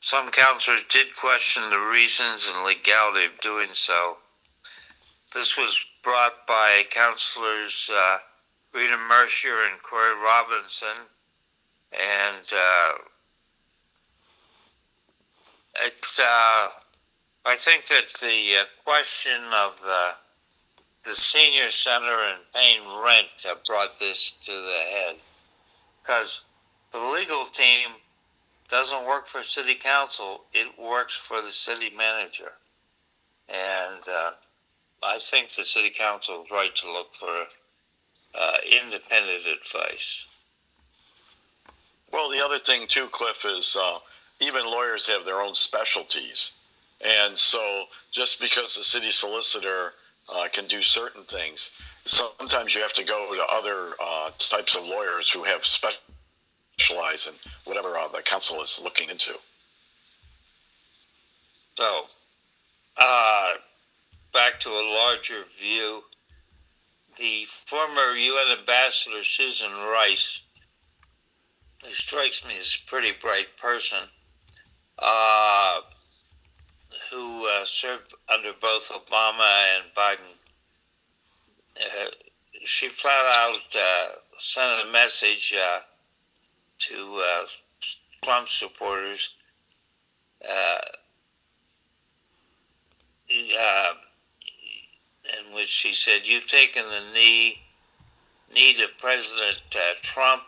Some councilors did question the reasons and legality of doing so. This was brought by councilors Rita Mercier and Corey Robinson, and I think that the question of the senior center and paying rent brought this to the head, because the legal team doesn't work for city council, it works for the city manager. And I think the city council is right to look for independent advice. Well, the other thing too, Cliff, is even lawyers have their own specialties. And so just because the city solicitor can do certain things, sometimes you have to go to other types of lawyers who have specialize in whatever the council is looking into. So, back to a larger view, the former UN ambassador Susan Rice, who strikes me as a pretty bright person, who served under both Obama and Biden, she flat out sent a message to Trump supporters in which she said, "You've taken the knee of President Trump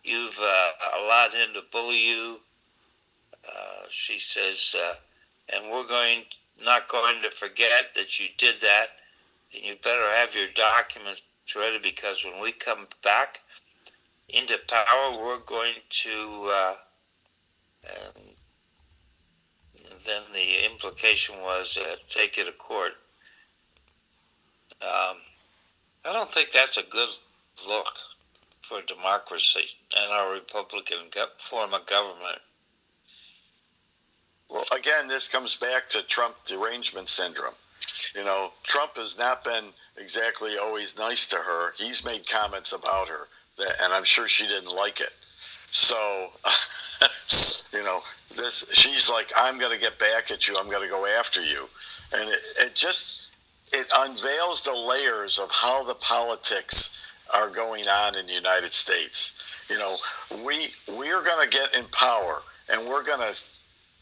you've allowed him to bully you. She says, and we're not going to forget that you did that, and you better have your documents ready, because when we come back into power, we're going to, then the implication was take you to court. I don't think that's a good look for democracy and our Republican form of government. Well, again, this comes back to Trump derangement syndrome. You know, Trump has not been exactly always nice to her. He's made comments about her, and I'm sure she didn't like it. So, you know, she's like, I'm going to get back at you. I'm going to go after you. And it unveils the layers of how the politics are going on in the United States. You know, we're going to get in power, and we're going to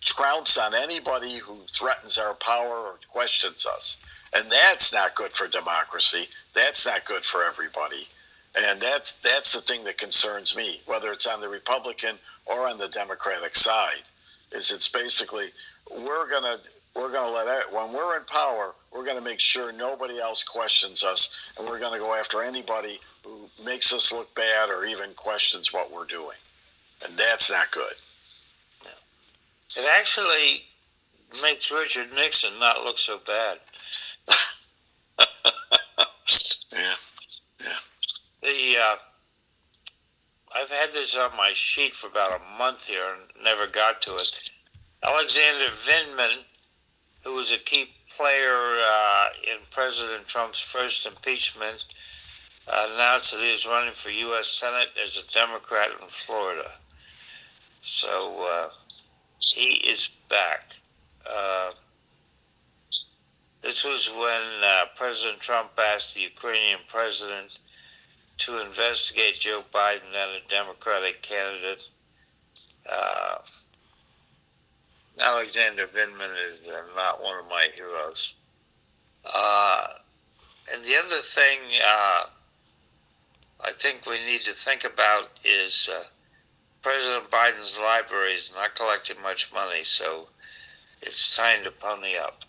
trounce on anybody who threatens our power or questions us. And that's not good for democracy. That's not good for everybody. And that's the thing that concerns me, whether it's on the Republican or on the Democratic side, is it's basically we're gonna let when we're in power, we're gonna make sure nobody else questions us, and we're gonna go after anybody who makes us look bad or even questions what we're doing. And that's not good. It actually makes Richard Nixon not look so bad. Yeah. I've had this on my sheet for about a month here and never got to it. Alexander Vindman, who was a key player in President Trump's first impeachment, announced that he was running for U.S. Senate as a Democrat in Florida. So he is back. This was when President Trump asked the Ukrainian president to investigate Joe Biden and a Democratic candidate. Alexander Vindman is not one of my heroes. And the other thing I think we need to think about is President Biden's library is not collecting much money, so it's time to pony up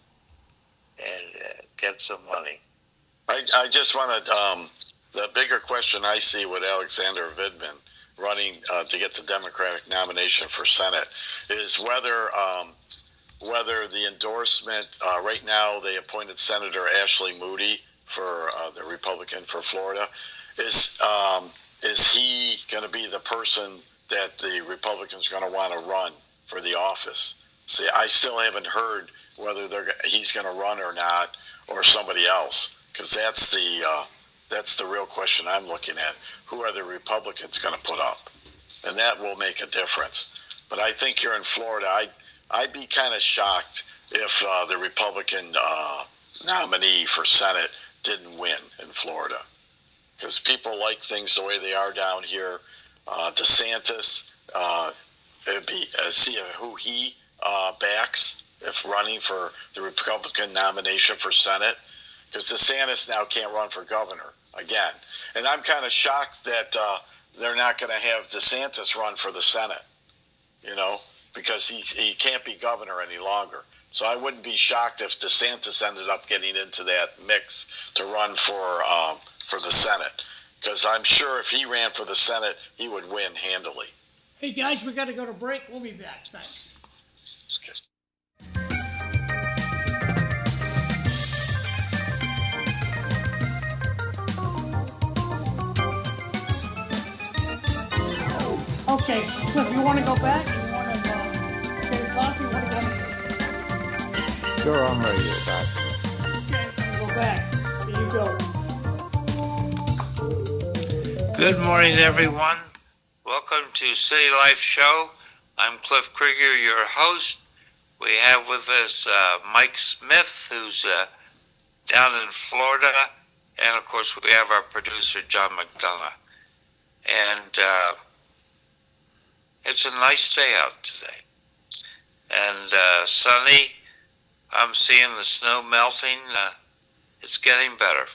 and get some money. I just want to, the bigger question I see with Alexander Vindman running to get the Democratic nomination for Senate is whether the endorsement, right now they appointed Senator Ashley Moody for the Republican for Florida, is he going to be the person that the Republicans are going to want to run for the office? See, I still haven't heard whether he's going to run or not, or somebody else, because that's the real question I'm looking at. Who are the Republicans going to put up? And that will make a difference. But I think here in Florida, I'd be kind of shocked if the Republican nominee for Senate didn't win in Florida, because people like things the way they are down here. DeSantis, it'd be see who he backs if running for the Republican nomination for Senate, because DeSantis now can't run for governor again. And I'm kind of shocked that they're not going to have DeSantis run for the Senate, you know, because he can't be governor any longer. So I wouldn't be shocked if DeSantis ended up getting into that mix to run for the Senate, because I'm sure if he ran for the Senate, he would win handily. Hey guys, we got to go to break. We'll be back. Thanks. Okay. Okay, Cliff, you want to go back? You want to get a coffee? You want to go? Sure, I'm ready to go back. Okay, go back. Here you go. Good morning, everyone. Welcome to City Life Show. I'm Cliff Krieger, your host. We have with us Mike Smith, who's down in Florida, and of course we have our producer, John McDonough. And it's a nice day out today. And sunny. I'm seeing the snow melting. It's getting better.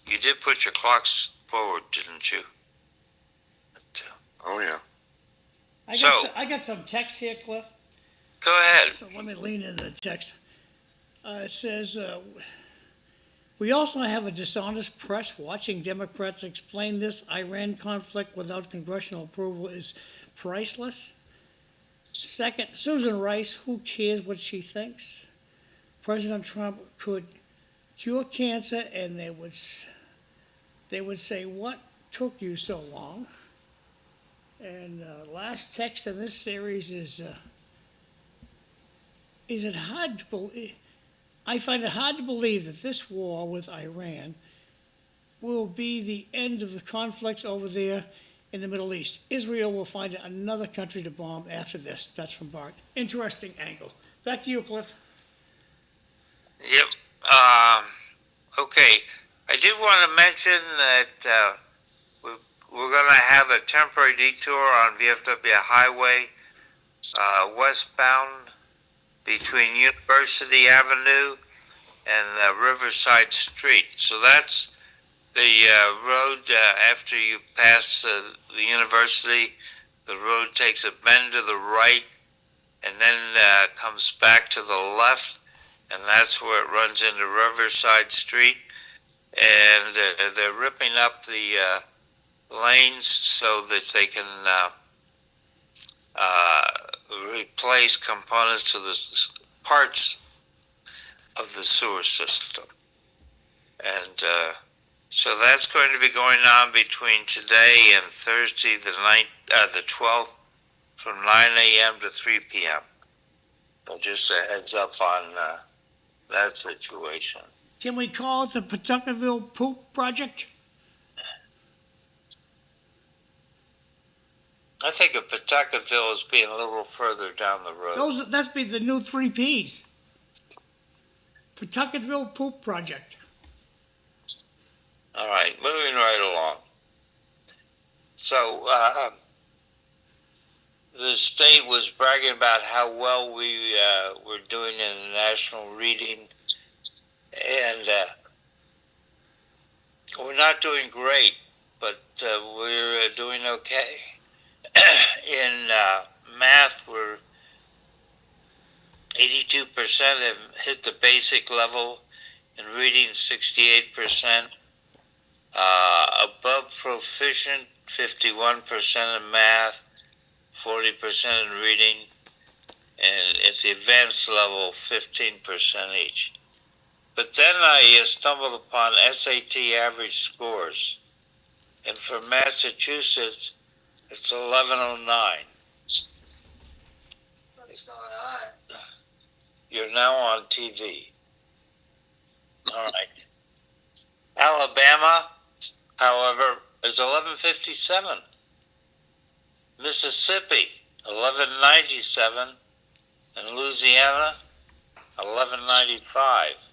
You did put your clocks forward, didn't you? Oh, yeah. I got some text here, Cliff. Go ahead. So let me lean into the text. It says, we also have a dishonest press watching Democrats explain this Iran conflict without congressional approval is priceless. Second, Susan Rice, who cares what she thinks? President Trump could cure cancer and they would say, what took you so long? And last text in this series is it hard to believe? I find it hard to believe that this war with Iran will be the end of the conflicts over there in the Middle East. Israel will find another country to bomb after this. That's from Bart. Interesting angle. Back to you, Cliff. Yep. Okay. I did want to mention that we're going to have a temporary detour on VFW Highway westbound between University Avenue and Riverside Street. So that's the road after you pass the university. The road takes a bend to the right and then comes back to the left, and that's where it runs into Riverside Street. And they're ripping up the lanes so that they can replace components of the parts of the sewer system. And so that's going to be going on between today and Thursday, the 12th, from 9 a.m. to 3 p.m. So just a heads up on that situation. Can we call it the Pawtuckaville Poop Project? I think of Pawtuckaville as being a little further down the road. That's be the new 3 Ps. Pawtuckaville Poop Project. All right, moving right along. So the state was bragging about how well we were doing in the national reading, and we're not doing great, but we're doing okay. In math, we're 82% have hit the basic level. In reading, 68%. Above proficient, 51% in math, 40% in reading, and at the advanced level, 15% each. But then I stumbled upon SAT average scores, and for Massachusetts, it's 1109. What's going on? You're now on TV. All right. Alabama, however, is 1157. Mississippi, 1197. And Louisiana, 1195.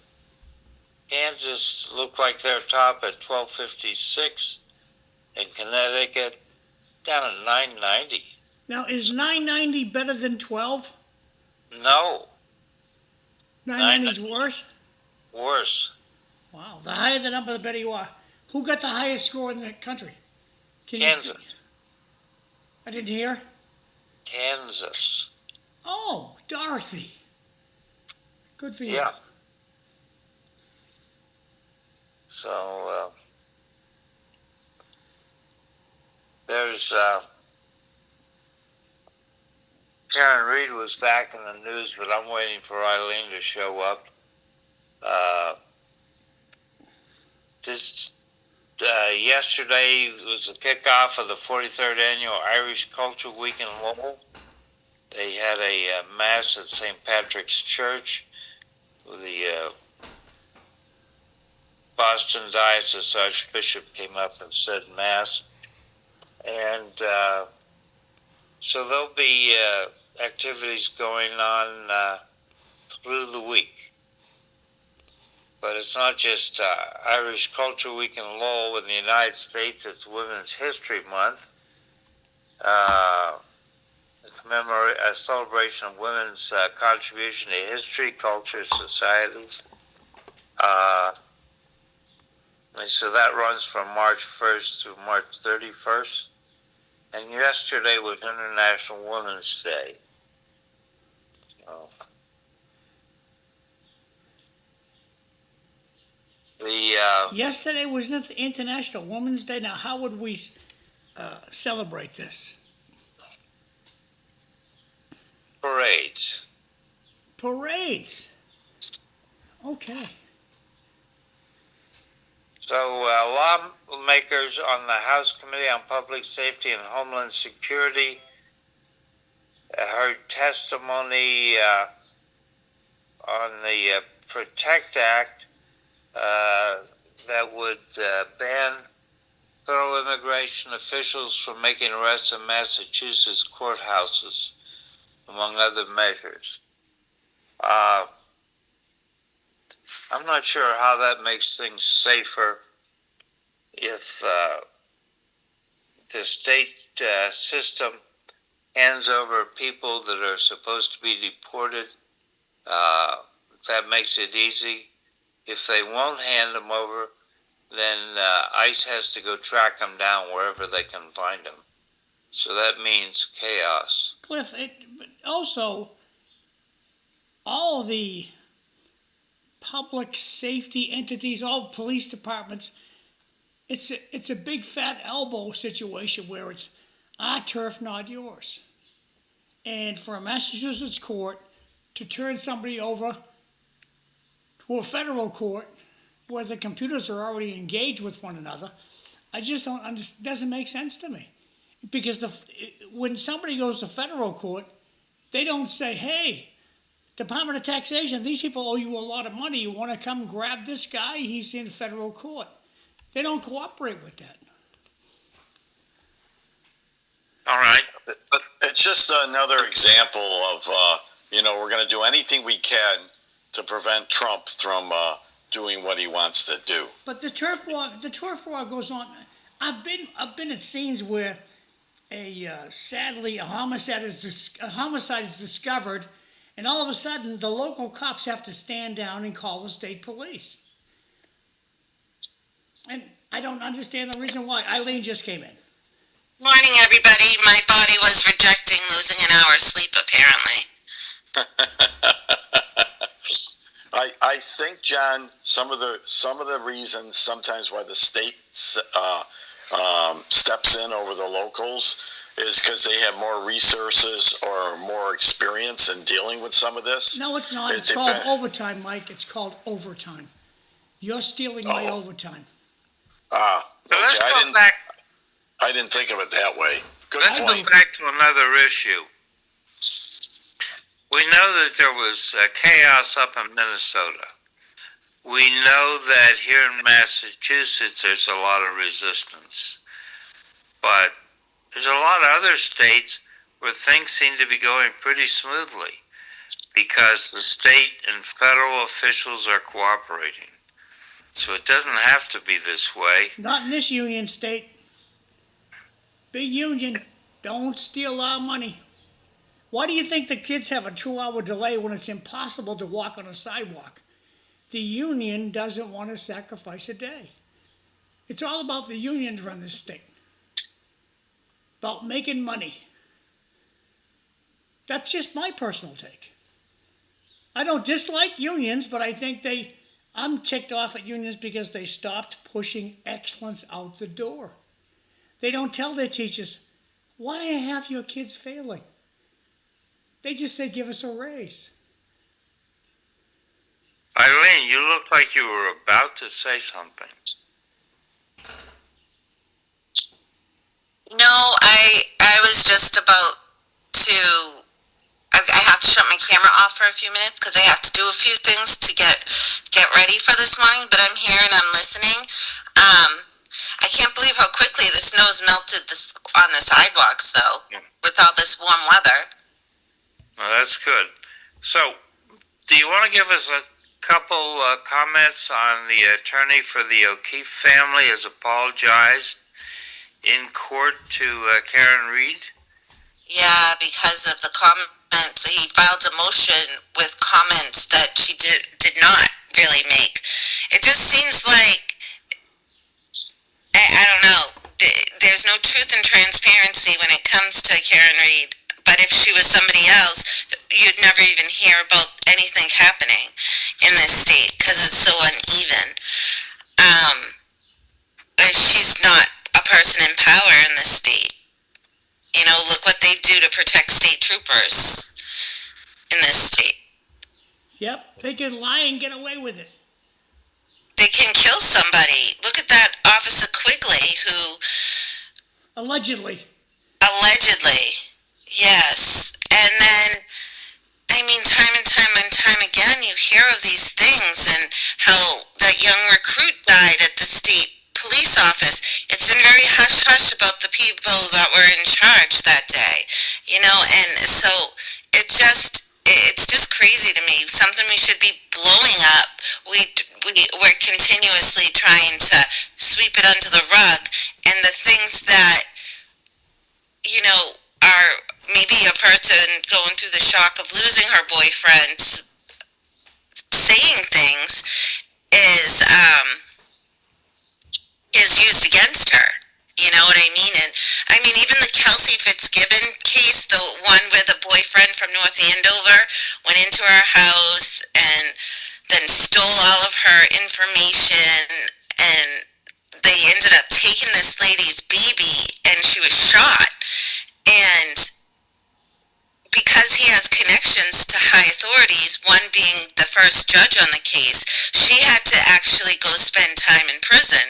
Kansas looked like they're top at 1256. And Connecticut down at 990. Now, is 990 better than 12? No, 990 is worse? worse. Wow, the higher the number, the better you are. Who got the highest score in the country? Can you Kansas. speak? I didn't hear. Kansas. Oh, Dorothy. Good for you. Yeah. So there's Karen Reed was back in the news, but I'm waiting for Eileen to show up. Yesterday was the kickoff of the 43rd Annual Irish Culture Week in Lowell. They had a mass at St. Patrick's Church with the Boston Diocese Archbishop came up and said mass. And so there'll be activities going on through the week. But it's not just Irish Culture Week in Lowell in the United States, it's Women's History Month. A celebration of women's contribution to history, culture, societies. And so that runs from March 1st through March 31st. And yesterday was International Women's Day. So, Yesterday was not the International Women's Day. Now, how would we celebrate this? parades. Parades. Okay. So lawmakers on the House Committee on Public Safety and Homeland Security heard testimony on the PROTECT Act that would ban federal immigration officials from making arrests in Massachusetts courthouses, among other measures. I'm not sure how that makes things safer if the state system hands over people that are supposed to be deported. That makes it easy. If they won't hand them over, then ICE has to go track them down wherever they can find them. So that means chaos. Cliff, also, all the public safety entities, all police departments, it's a big fat elbow situation where it's our turf, not yours. And for a Massachusetts court to turn somebody over to a federal court where the computers are already engaged with one another, I just don't understand. Doesn't make sense to me. Because when somebody goes to federal court, they don't say, hey, Department of Taxation, these people owe you a lot of money. You want to come grab this guy? He's in federal court. They don't cooperate with that. All right. But it's just another example of, we're going to do anything we can to prevent Trump from doing what he wants to do. But the turf war goes on. I've been at scenes where sadly a homicide is discovered, and all of a sudden the local cops have to stand down and call the state police. And I don't understand the reason why. Eileen just came in. Morning, everybody. My body was rejecting losing an hour's sleep, apparently. I think, John, some of the reasons sometimes why the state steps in over the locals is because they have more resources or more experience in dealing with some of this. No, it's not. It's called overtime, Mike. It's called overtime. You're stealing my overtime. Let's okay. go back. I didn't think of it that way. Good Let's point. go back to another issue. We know that there was chaos up in Minnesota. We know that here in Massachusetts there's a lot of resistance. But there's a lot of other states where things seem to be going pretty smoothly because the state and federal officials are cooperating. So it doesn't have to be this way. Not in this union state. Big union, don't steal our money. Why do you think the kids have a 2-hour delay when it's impossible to walk on a sidewalk? The union doesn't want to sacrifice a day. It's all about the unions run this state. About making money. That's just my personal take. I don't dislike unions, but I think I'm ticked off at unions because they stopped pushing excellence out the door. They don't tell their teachers, why have your kids failing? They just say, give us a raise. Eileen, you look like you were about to say something. No, I was just about to. I have to shut my camera off for a few minutes because I have to do a few things to get ready for this morning. But I'm here and I'm listening. I can't believe how quickly the snow's melted on the sidewalks, though, with all this warm weather. Well, that's good. So, do you want to give us a couple comments on the attorney for the O'Keefe family has apologized in court to Karen Reed? Yeah, because of the comments, he filed a motion with comments that she did not really make. It just seems like, I don't know, there's no truth and transparency when it comes to Karen Reed. But if she was somebody else, you'd never even hear about anything happening in this state because it's so uneven. And she's not a person in power in this state. You know, look what they do to protect state troopers in this state. Yep, they can lie and get away with it. They can kill somebody. Look at that Officer Quigley who... Allegedly. Yes. And then, I mean, time and time again, you hear of these things and how that young recruit died at the state police office. It's been very hush-hush about the people that were in charge that day, you know, and so it's just crazy to me. Something we should be blowing up. We're continuously trying to sweep it under the rug, and the things that, you know, are maybe a person going through the shock of losing her boyfriend saying things is used against her. You know what I mean? And I mean, even the Kelsey Fitzgibbon case, the one where the boyfriend from North Andover went into her house and then stole all of her information, and they ended up taking this lady's baby, and she was shot. And because he has connections to high authorities, one being the first judge on the case, she had to actually go spend time in prison.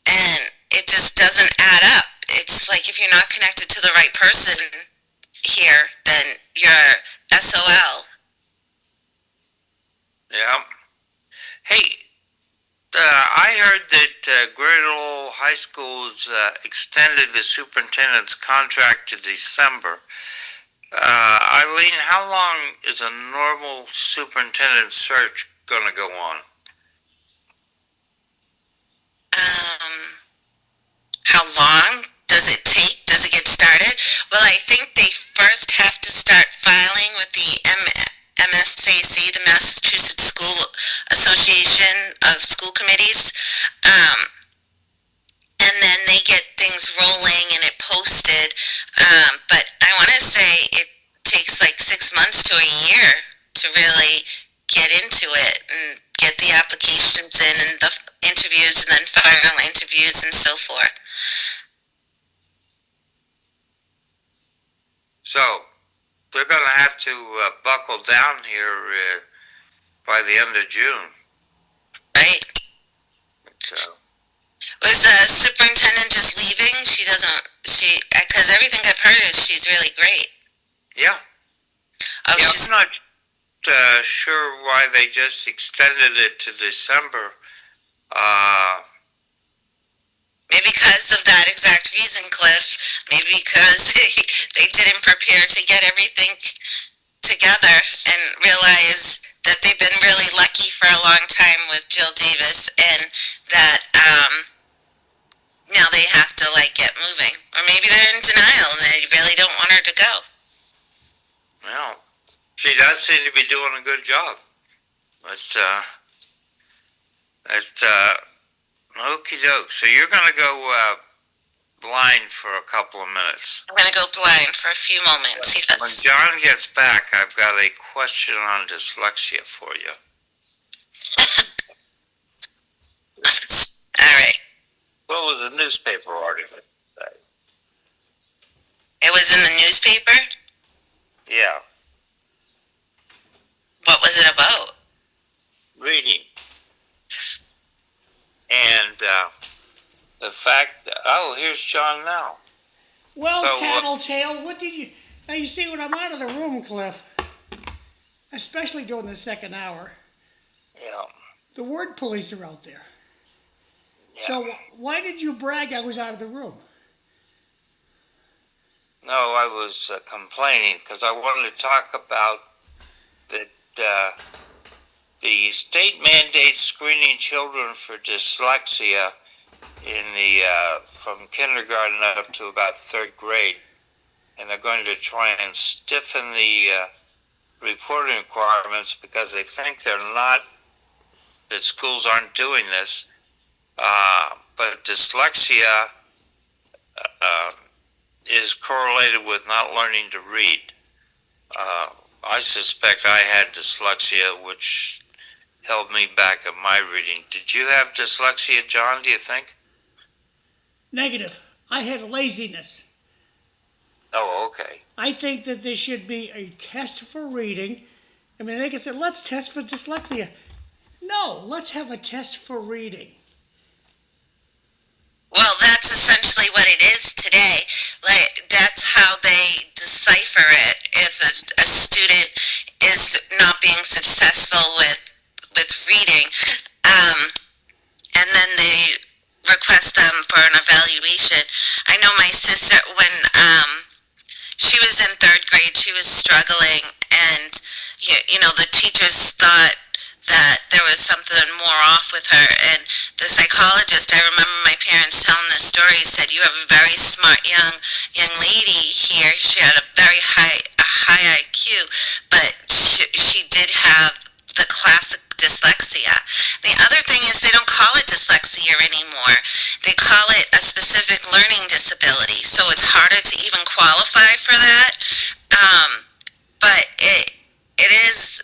And it just doesn't add up. It's like if you're not connected to the right person here, then you're SOL. Yeah. Hey, I heard that Great Lowell High School's extended the superintendent's contract to December. Eileen, how long is a normal superintendent search going to go on? How long does it take? Does it get started? Well, I think they first have to start filing with the MSAC, the Massachusetts School Association of School Committees, and then they get things rolling and it posted. But I want to say it takes like 6 months to a year to really get into it and get the applications in and the interviews and then final interviews and so forth. So, they're going to have to buckle down here by the end of June. Right? So. Was the superintendent just leaving? Because everything I've heard is she's really great. Yeah. Oh, yeah, I'm not sure why they just extended it to December. Maybe because of that exact reason, Cliff. Maybe because they didn't prepare to get everything together and realize that they've been really lucky for a long time with Jill Davis, and that now they have to get moving. Or maybe they're in denial and they really don't want her to go. Well, she does seem to be doing a good job. But okie doke. So you're going to go blind for a couple of minutes. I'm going to go blind for a few moments, yes. When John gets back, I've got a question on dyslexia for you. All right. What was the newspaper article today? It was in the newspaper? Yeah. What was it about? Reading. And the fact that, here's John now. Well, So, Tattletale, what did you... Now, you see, when I'm out of the room, Cliff, especially during the second hour, Yeah. the word police are out there. Yeah. So why did you brag I was out of the room? No, I was complaining because I wanted to talk about that the state mandates screening children for dyslexia in the from kindergarten up to about third grade, and they're going to try and stiffen the reporting requirements because they think that schools aren't doing this. But dyslexia is correlated with not learning to read. I suspect I had dyslexia, which held me back at my reading. Did you have dyslexia, John, do you think? Negative. I had laziness. Oh, okay. I think that there should be a test for reading. I mean, they could say, let's test for dyslexia. No, let's have a test for reading. Well, that's essentially what it is today. Like, that's how they decipher it. If a student is not being successful with reading, and then they request them for an evaluation. I know my sister, when she was in third grade, she was struggling, and you know, the teachers thought that there was something more off with her, and the psychologist, I remember my parents telling this story, said, you have a very smart young lady here. She had a very high IQ, but she did have the classic dyslexia. The other thing is they don't call it dyslexia anymore. They call it a specific learning disability, so it's harder to even qualify for that. But it is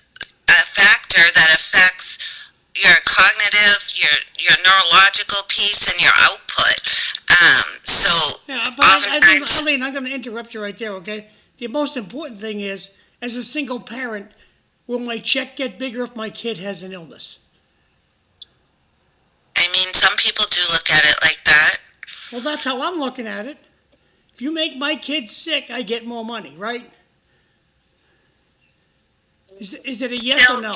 a factor that affects your cognitive, your neurological piece, and your output. So Yeah, but oftentimes, Eileen, I'm going to interrupt you right there, okay? The most important thing is, as a single parent, will my check get bigger if my kid has an illness? I mean, some people do look at it like that. Well, that's how I'm looking at it. If you make my kid sick, I get more money, right? Is it a yes or no?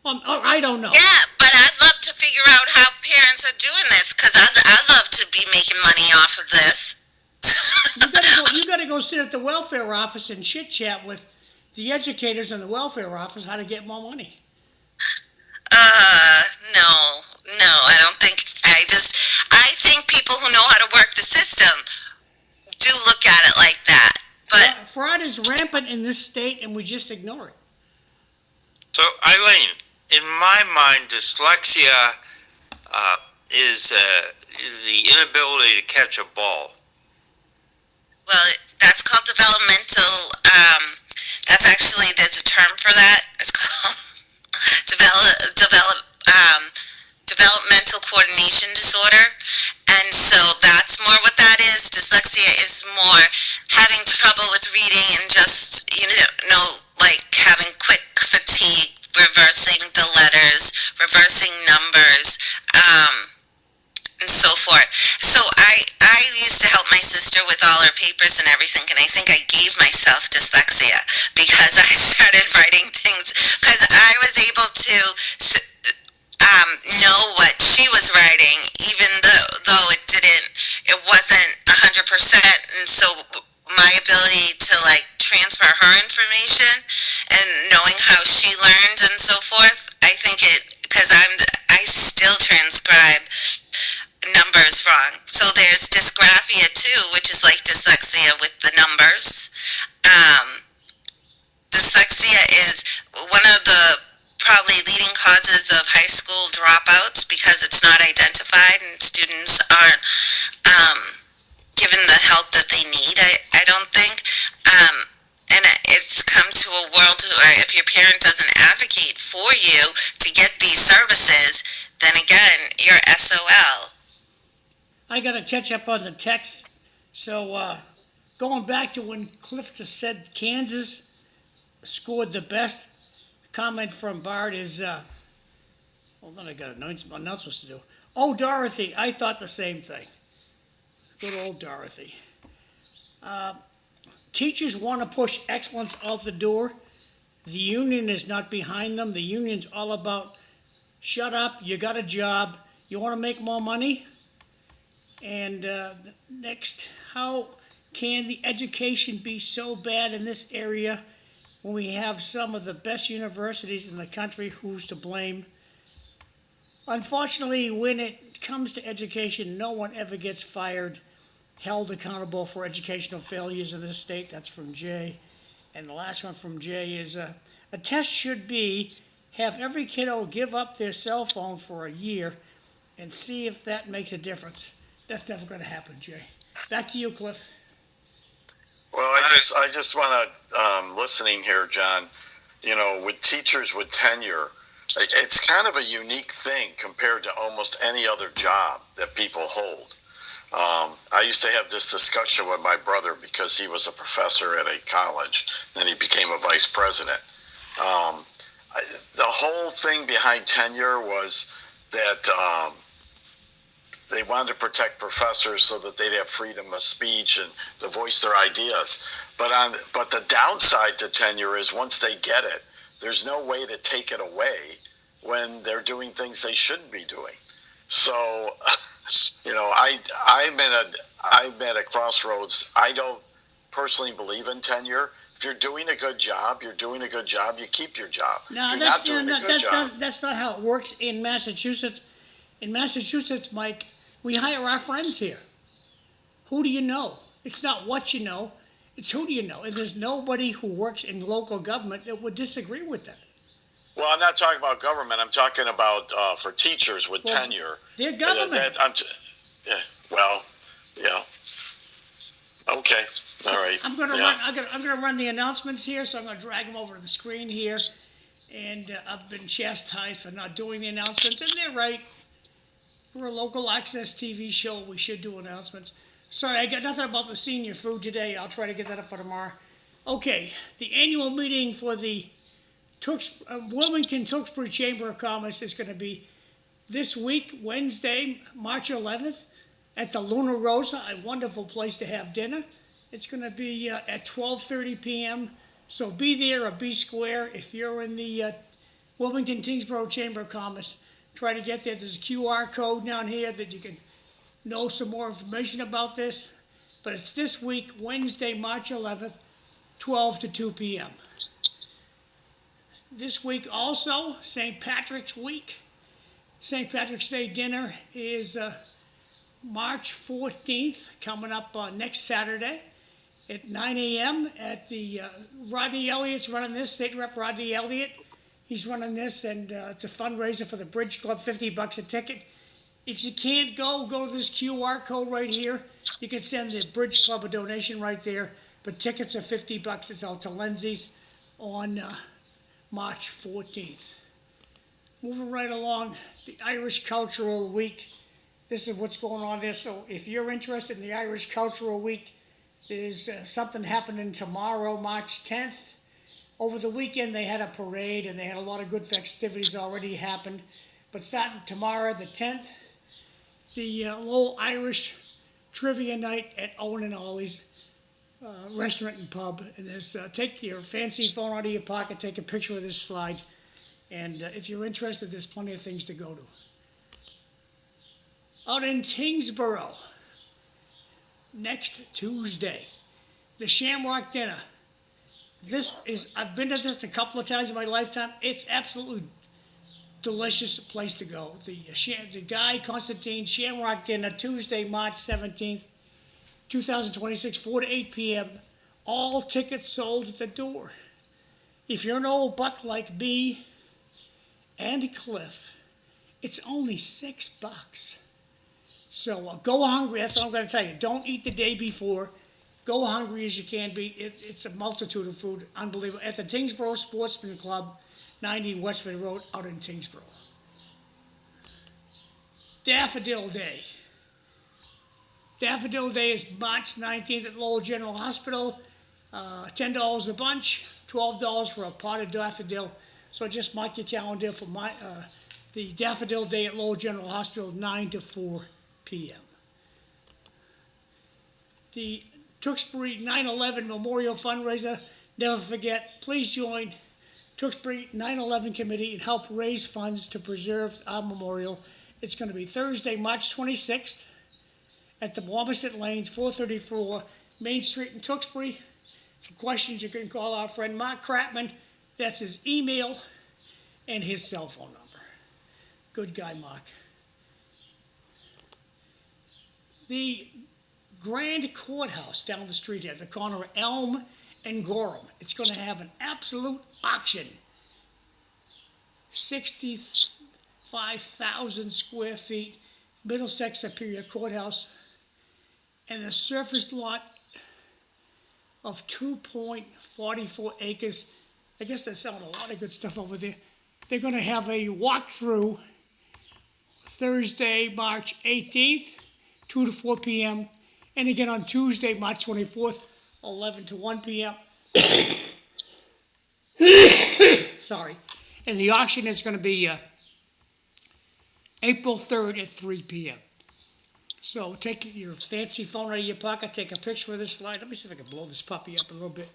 I don't know. Yeah, but I'd love to figure out how parents are doing this, because I'd love to be making money off of this. You gotta go sit at the welfare office and chit chat with the educators in the welfare office how to get more money. No, I don't think. I think people who know how to work the system do look at it like that. But Fraud is rampant in this state, and we just ignore it. So, Eileen, in my mind, dyslexia is the inability to catch a ball. well, that's called developmental. There's a term for that. It's called developmental coordination disorder. And so that's more what that is. Dyslexia is more having trouble with reading and just, like having quick fatigue, reversing the letters, reversing numbers, and so forth. So I used to help my sister with all her papers and everything, and I think I gave myself dyslexia because I started writing things, because I was able to know what she was writing, even though it wasn't 100%, and so my ability to transfer her information and knowing how she learned and so forth, I think because I still transcribe numbers wrong. So there's dysgraphia too, which is like dyslexia with the numbers. Dyslexia is one of the probably leading causes of high school dropouts because it's not identified and students aren't given the help that they need, I don't think. And it's come to a world where if your parent doesn't advocate for you to get these services, then again, you're SOL. I got to catch up on the text. So going back to when Clifton said Kansas scored the best, comment from Bart is, hold on, I got announcements to do. Oh, Dorothy, I thought the same thing. Good old Dorothy. Teachers want to push excellence out the door. The union is not behind them. The union's all about, shut up, you got a job, you want to make more money? And next, how can the education be so bad in this area when we have some of the best universities in the country? Who's to blame? Unfortunately, when it comes to education, no one ever gets fired, held accountable for educational failures in this state. That's from Jay. And the last one from Jay is a test should be have every kiddo give up their cell phone for a year and see if that makes a difference. That's never going to happen, Jay. Back to you, Cliff. Well, I just want to, listening here, John, with teachers with tenure, it's kind of a unique thing compared to almost any other job that people hold. I used to have this discussion with my brother because he was a professor at a college, then he became a vice president. The whole thing behind tenure was that they wanted to protect professors so that they'd have freedom of speech and to voice their ideas. But the downside to tenure is once they get it, there's no way to take it away when they're doing things they shouldn't be doing. So, I'm at a crossroads. I don't personally believe in tenure. If you're doing a good job, you keep your job. No, that's not how it works in Massachusetts. In Massachusetts, Mike, we hire our friends here. Who do you know? It's not what you know, it's who do you know. And there's nobody who works in local government that would disagree with that. Well, I'm not talking about government. I'm talking about for teachers with tenure. They're government. Yeah. Okay. All right. I'm gonna run the announcements here, so I'm gonna drag them over to the screen here. And I've been chastised for not doing the announcements, and they're right. We're a local access TV show. We should do announcements. Sorry, I got nothing about the senior food today. I'll try to get that up for tomorrow. Okay, the annual meeting for the Wilmington Tewksbury Chamber of Commerce is going to be this week, Wednesday, March 11th, at the Luna Rosa, a wonderful place to have dinner. It's going to be at 12:30 p.m., so be there or be square. If you're in the Wilmington Tingsboro Chamber of Commerce, try to get there. There's a QR code down here that you can know some more information about this. But it's this week, Wednesday, March 11th, 12 to 2 p.m. This week also, St. Patrick's Week. St. Patrick's Day dinner is March 14th, coming up next Saturday at 9 a.m. at the Rodney Elliott's running this, State Rep Rodney Elliott. He's running this, and it's a fundraiser for the Bridge Club, $50 a ticket. If you can't go to this QR code right here. You can send the Bridge Club a donation right there. But tickets are $50. It's out to Lindsay's on March 14th. Moving right along, the Irish Cultural Week. This is what's going on there. So if you're interested in the Irish Cultural Week, there's something happening tomorrow, March 10th. Over the weekend, they had a parade, and they had a lot of good festivities already happened. But starting tomorrow, the 10th, the little Irish trivia night at Owen and Ollie's restaurant and pub. And there's take your fancy phone out of your pocket, take a picture of this slide. And if you're interested, there's plenty of things to go to. Out in Tingsboro, next Tuesday, the Shamrock Dinner. I've been to this a couple of times in my lifetime. It's absolutely delicious place to go. The Guy Constantine Shamrock Dinner, Tuesday, March 17th, 2026, 4 to 8 p.m. All tickets sold at the door. If you're an old buck like me and Cliff, it's only $6. So go hungry. That's all I'm going to tell you. Don't eat the day before. Go hungry as you can be. It's a multitude of food. Unbelievable. At the Tingsboro Sportsman Club, 90 Westford Road, out in Tingsboro. Daffodil Day. Daffodil Day is March 19th at Lowell General Hospital. $10 a bunch, $12 for a potted daffodil. So just mark your calendar for the Daffodil Day at Lowell General Hospital, 9 to 4 p.m. The Tewksbury 9/11 Memorial Fundraiser. Never forget, please join Tewksbury 9/11 Committee and help raise funds to preserve our memorial. It's going to be Thursday, March 26th at the Wamisit Lanes, 434 Main Street in Tewksbury. For questions, you can call our friend Mark Kratman. That's his email and his cell phone number. Good guy, Mark. The Grand Courthouse down the street here, the corner of Elm and Gorham. It's going to have an absolute auction. 65,000 square feet, Middlesex Superior Courthouse. and a surface lot of 2.44 acres. I guess they're selling a lot of good stuff over there. They're going to have a walkthrough Thursday, March 18th, 2 to 4 p.m., and again on Tuesday, March 24th, 11 to 1 p.m. Sorry. And the auction is going to be April 3rd at 3 p.m. So take your fancy phone out of your pocket, take a picture of this slide. Let me see if I can blow this puppy up a little bit.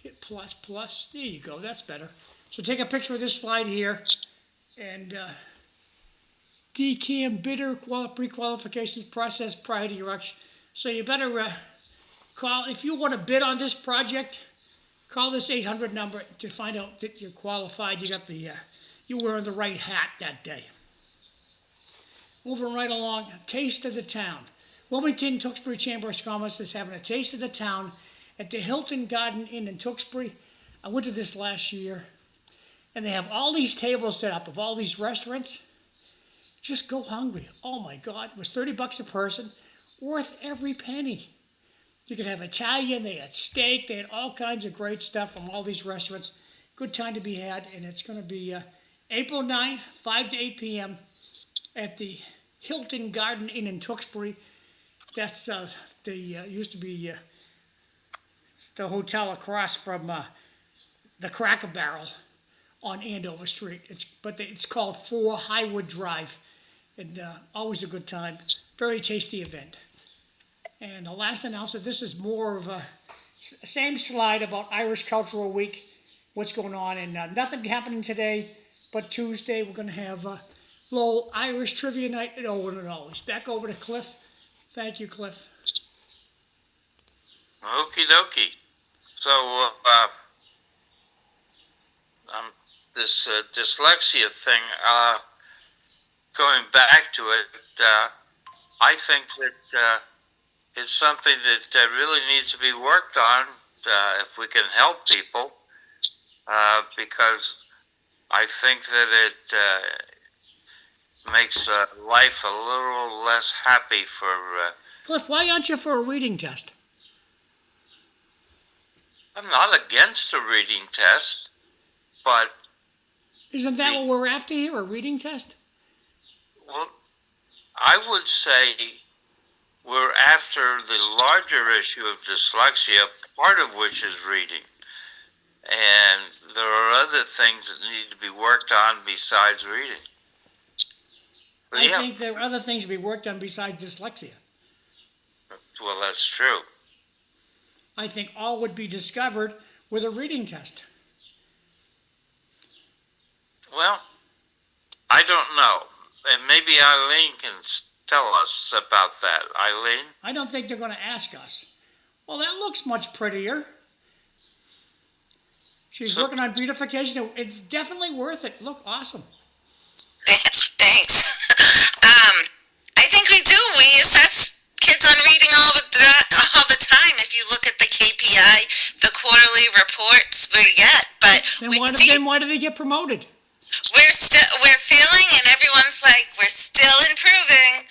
Hit plus. There you go. That's better. So take a picture of this slide here, and DCAM bidder pre-qualifications process prior to your auction. So you better call, if you want to bid on this project, call this 800 number to find out that you're qualified. You got the, you're wearing the right hat that day. Moving right along, Taste of the Town. Wilmington Tewksbury Chamber of Commerce is having a Taste of the Town at the Hilton Garden Inn in Tewksbury. I went to this last year, and they have all these tables set up of all these restaurants. Just go hungry. Oh my God, it was $30 a person, worth every penny. You could have Italian, they had steak, they had all kinds of great stuff from all these restaurants. Good time to be had, and it's going to be April 9th, 5 to 8 p.m. at the Hilton Garden Inn in Tewksbury. That's used to be it's the hotel across from the Cracker Barrel on Andover Street. It's called 4 Highwood Drive, and always a good time. Very tasty event. And the last announcement, this is more of a same slide about Irish Cultural Week, what's going on, and nothing happening today, but Tuesday we're going to have a little Irish Trivia Night at Owen and Always. Back over to Cliff. Thank you, Cliff. Okie dokie. So, this dyslexia thing, going back to it, I think that it's something that really needs to be worked on if we can help people, because I think that it makes life a little less happy for... Cliff, why aren't you for a reading test? I'm not against a reading test, but... Isn't that what we're after here, a reading test? Well, I would say we're after the larger issue of dyslexia, part of which is reading. And there are other things that need to be worked on besides reading. But I think there are other things to be worked on besides dyslexia. Well, that's true. I think all would be discovered with a reading test. Well, I don't know. And maybe Eileen can tell us about that. Eileen? I don't think they're going to ask us. Well, that looks much prettier. She's working on beautification. It's definitely worth it. Look awesome. Thanks. I think we do. We assess kids on reading all the time. If you look at the KPI, the quarterly reports we get, but then why do they get promoted? We're feeling, and everyone's like, we're still improving,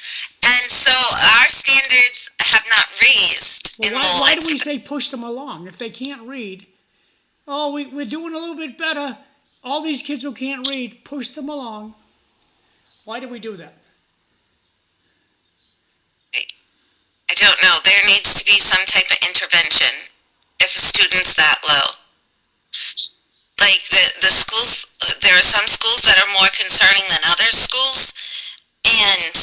and so our standards have not raised. Well, why do we say push them along if they can't read? Oh, we're doing a little bit better. All these kids who can't read, push them along. Why do we do that? I don't know. There needs to be some type of intervention if a student's that low. Like the schools, there are some schools that are more concerning than other schools, and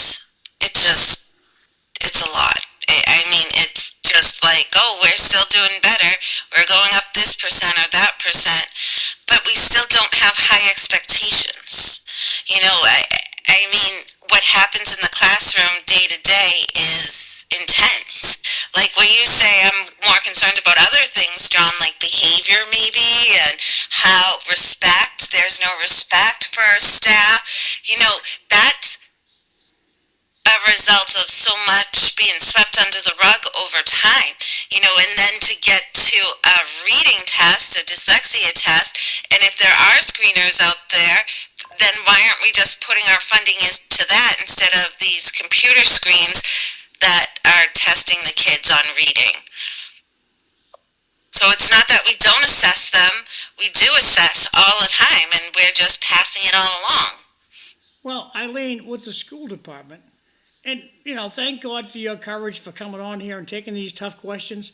it's a lot. I mean, it's just like, oh, we're still doing better. We're going up this percent or that percent, but we still don't have high expectations. You know, I mean, what happens in the classroom day to day is intense. Like when you say I'm more concerned about other things, John, like behavior maybe, and how there's no respect for our staff. You know, that's a result of so much being swept under the rug over time, you know, and then to get to a reading test, a dyslexia test, and if there are screeners out there, then why aren't we just putting our funding into that instead of these computer screens that are testing the kids on reading. So it's not that we don't assess them, we do assess all the time, and we're just passing it all along. Well, Eileen, with the school department, and, thank God for your courage for coming on here and taking these tough questions,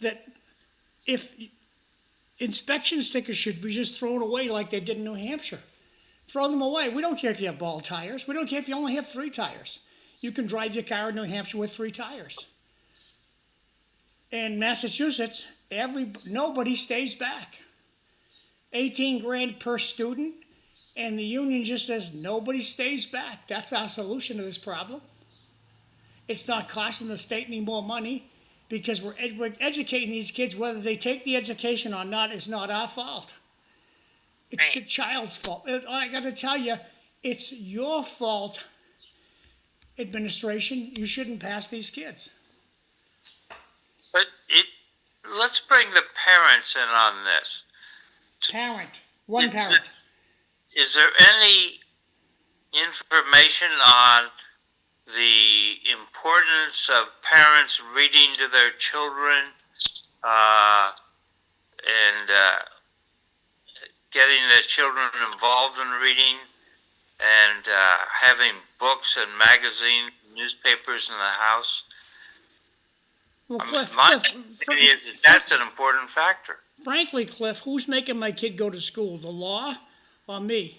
that if inspection stickers should be just thrown away like they did in New Hampshire. Throw them away. We don't care if you have bald tires. We don't care if you only have 3 tires. You can drive your car in New Hampshire with 3 tires. In Massachusetts, nobody stays back. 18 grand per student, and the union just says nobody stays back. That's our solution to this problem. It's not costing the state any more money because we're educating these kids. Whether they take the education or not is not our fault. It's the child's fault. I got to tell you, it's your fault, administration. You shouldn't pass these kids. But let's bring the parents in on this. One parent. Is there any information on the importance of parents reading to their children and getting their children involved in reading and having books and magazines, newspapers in the house? Well, Cliff, that's an important factor. Frankly, Cliff, who's making my kid go to school, the law or me?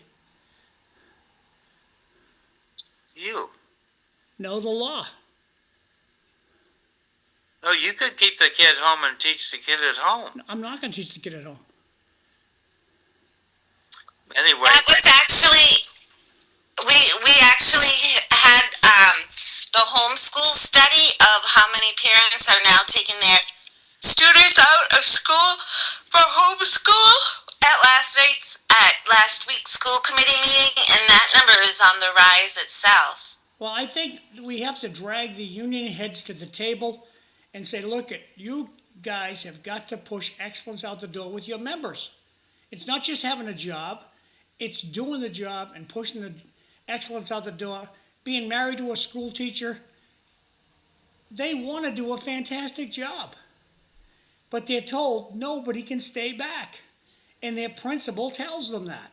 You. No, the law. No, you could keep the kid home and teach the kid at home. I'm not going to teach the kid at home. Anyway. That was actually, we actually had the homeschool study of how many parents are now taking their students out of school for homeschool at last week's school committee meeting, and that number is on the rise itself. Well, I think we have to drag the union heads to the table and say, look, you guys have got to push excellence out the door with your members. It's not just having a job, it's doing the job and pushing the excellence out the door. Being married to a school teacher, they want to do a fantastic job. But they're told nobody can stay back. And their principal tells them that.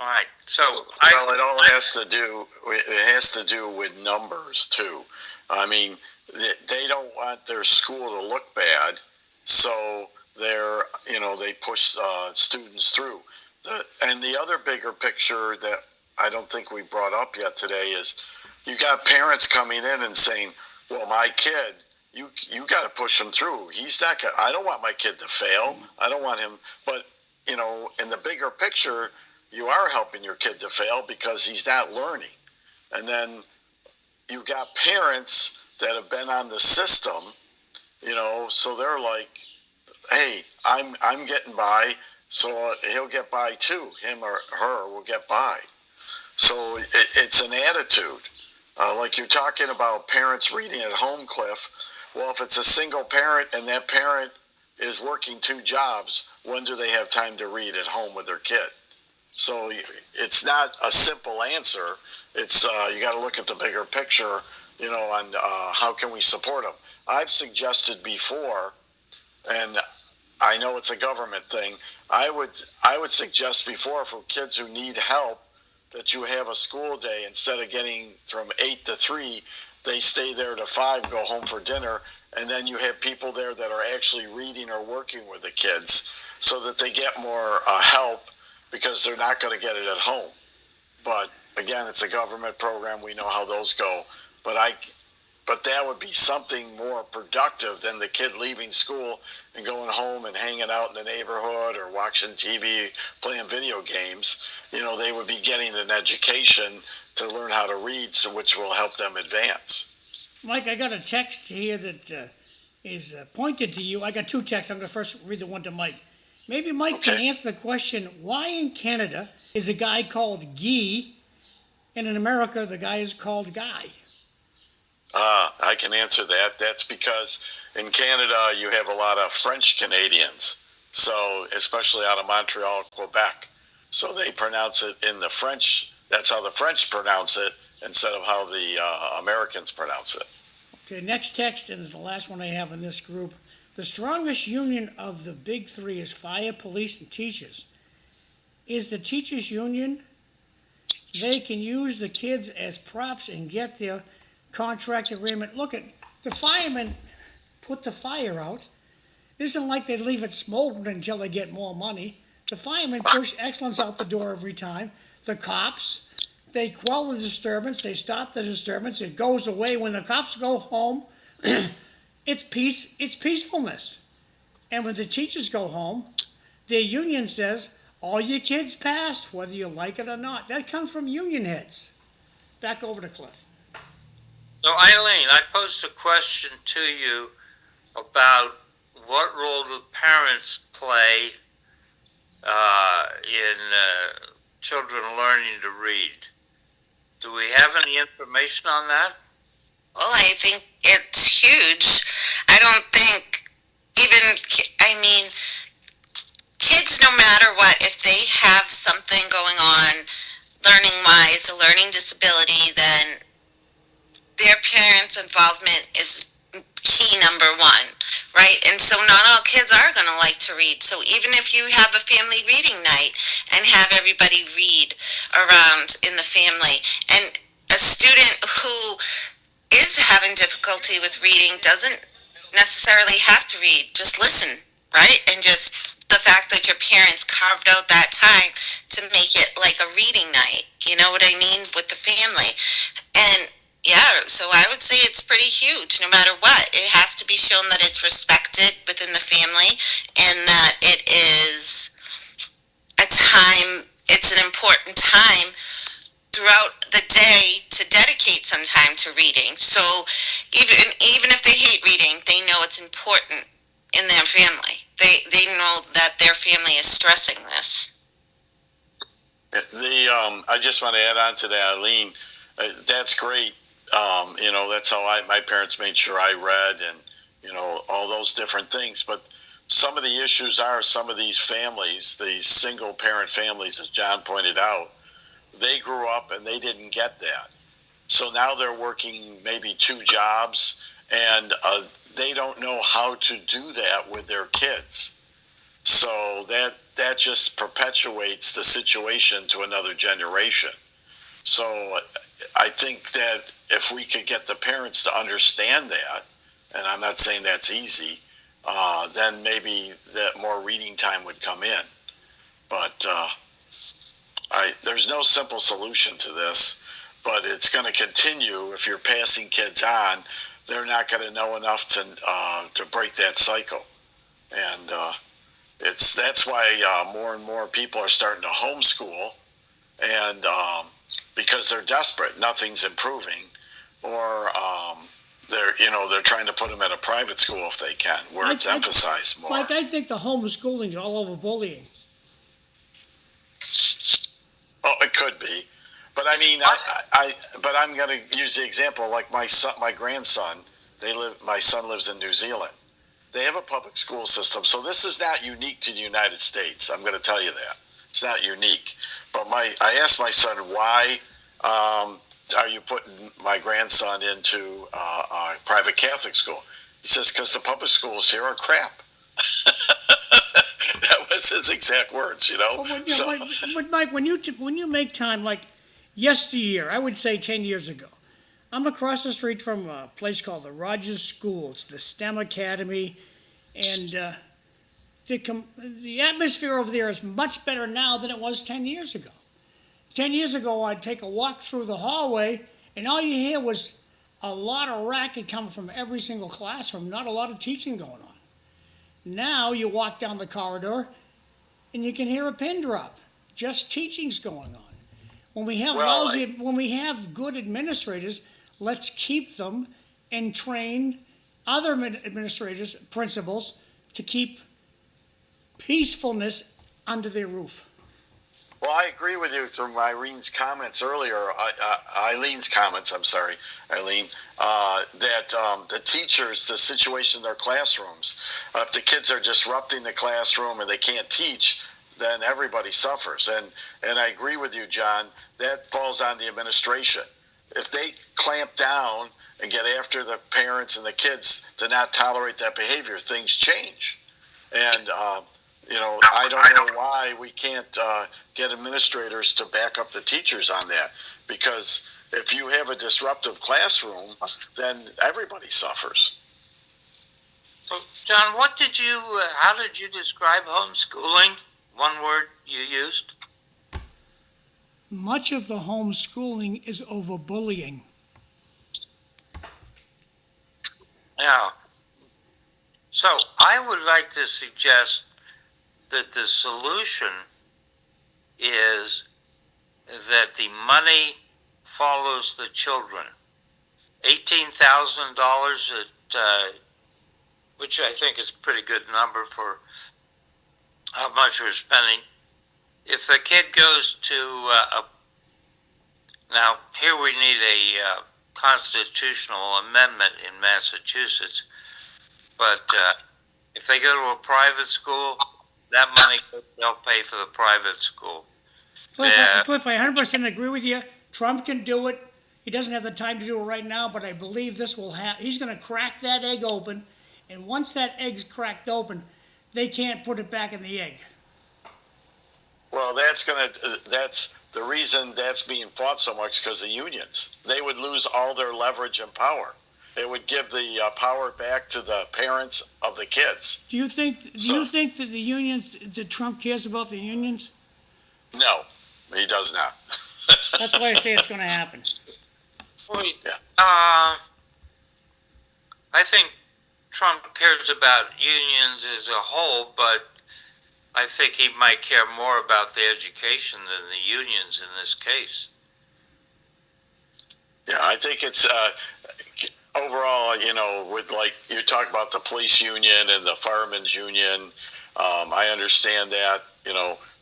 All right. So it all has to do with numbers too. I mean, they don't want their school to look bad, so they push students through. And the other bigger picture that I don't think we brought up yet today is you got parents coming in and saying, well, my kid, you got to push him through. I don't want my kid to fail. I don't want him. But, in the bigger picture, you are helping your kid to fail because he's not learning. And then you got parents that have been on the system, so they're like, hey, I'm getting by, so he'll get by too. Him or her will get by. So it's an attitude. Like you're talking about parents reading at home, Cliff. Well, if it's a single parent and that parent is working 2 jobs, when do they have time to read at home with their kid? So it's not a simple answer. It's you got to look at the bigger picture, on how can we support them. I've suggested before, and I know it's a government thing. I would suggest before for kids who need help that you have a school day instead of getting from 8 to 3. They stay there to 5, go home for dinner, and then you have people there that are actually reading or working with the kids so that they get more help because they're not going to get it at home. But again, it's a government program. We know how those go. But that would be something more productive than the kid leaving school and going home and hanging out in the neighborhood or watching TV, playing video games. They would be getting an education to learn how to read, which will help them advance. Mike, I got a text here that is pointed to you. I got 2 texts. I'm going to first read the one to Mike. Maybe Mike can answer the question, why in Canada is a guy called Guy, and in America the guy is called Guy? I can answer that. That's because in Canada you have a lot of French Canadians, so especially out of Montreal, Quebec. So they pronounce it in the French. That's how the French pronounce it, instead of how the Americans pronounce it. Okay, next text, and it's the last one I have in this group. The strongest union of the big three is fire, police, and teachers. Is the teachers' union? They can use the kids as props and get their contract agreement. Look at the firemen put the fire out. It isn't like they leave it smoldering until they get more money. The firemen push excellence out the door every time. The cops, they quell the disturbance. They stop the disturbance. It goes away when the cops go home. It's peace. It's peacefulness. And when the teachers go home, their union says, all your kids passed, whether you like it or not. That comes from union heads. Back over to Cliff. So, Eileen, I posed a question to you about what role do parents play in children learning to read. Do we have any information on that? Well, I think it's huge. I don't think kids, no matter what, if they have something going on learning-wise, a learning disability, then their parents' involvement is key number one, right? And so not all kids are going to like to read. So even if you have a family reading night and have everybody read around in the family, and a student who is having difficulty with reading doesn't necessarily have to read, just listen, right? And just the fact that your parents carved out that time to make it like a reading night, you know what I mean, with the family. And yeah, so I would say it's pretty huge no matter what. It has to be shown that it's respected within the family and that it is a time, it's an important time throughout the day to dedicate some time to reading. So even if they hate reading, they know it's important in their family. They know that their family is stressing this. I just want to add on to that, Eileen. That's great. That's how my parents made sure I read, and all those different things. But some of the issues are some of these families, these single parent families, as John pointed out, they grew up and they didn't get that. So now they're working maybe 2 jobs, and they don't know how to do that with their kids. So that just perpetuates the situation to another generation. So I think that if we could get the parents to understand that, and I'm not saying that's easy, then maybe that more reading time would come in. But there's no simple solution to this, but it's going to continue. If you're passing kids on, they're not going to know enough to break that cycle. And that's why more and more people are starting to homeschool, and because they're desperate, nothing's improving, or they're trying to put them at a private school if they can, where it's emphasized more. Mike, I think the homeschooling is all over bullying. Oh, it could be, but I mean, but I'm going to use the example like my grandson. My son lives in New Zealand. They have a public school system, so this is not unique to the United States. I'm going to tell you that it's not unique. But I asked my son, why are you putting my grandson into a private Catholic school? He says, because the public schools here are crap. That was his exact words, But Mike, when you make time, like yesteryear, I would say 10 years ago, I'm across the street from a place called the Rogers School. It's the STEM Academy, and the atmosphere over there is much better now than it was 10 years ago. 10 years ago, I'd take a walk through the hallway, and all you hear was a lot of racket coming from every single classroom, not a lot of teaching going on. Now you walk down the corridor, and you can hear a pin drop. Just teaching's going on. When we have good administrators, let's keep them and train other administrators, principals, to keep peacefulness under their roof. Well, I agree with you through Eileen's comments earlier. Eileen's comments, I'm sorry, Eileen, that the teachers, the situation in their classrooms, if the kids are disrupting the classroom and they can't teach, then everybody suffers. And I agree with you, John, that falls on the administration. if they clamp down and get after the parents and the kids to not tolerate that behavior, things change. And I don't know why we can't get administrators to back up the teachers on that, because if you have a disruptive classroom, then everybody suffers. So, John, how did you describe homeschooling? One word you used? Much of the homeschooling is over bullying. Yeah. So I would like to suggest that the solution is that the money follows the children. $18,000 at which I think is a pretty good number for how much we're spending. If the kid goes to now here we need a constitutional amendment in Massachusetts, but if they go to a private school, that money they'll pay for the private school. Cliff, I 100% agree with you. Trump can do it. He doesn't have the time to do it right now, but I believe this will happen. He's going to crack that egg open, and once that egg's cracked open, they can't put it back in the egg. Well, that's the reason that's being fought so much, because the unions. They would lose all their leverage and power. It would give the power back to the parents of the kids. Do you think that the unions, that Trump cares about the unions? No, he does not. That's why I say it's going to happen. Yeah. I think Trump cares about unions as a whole, but I think he might care more about the education than the unions in this case. Yeah, I think it's overall, with like you talk about the police union and the firemen's union, I understand that,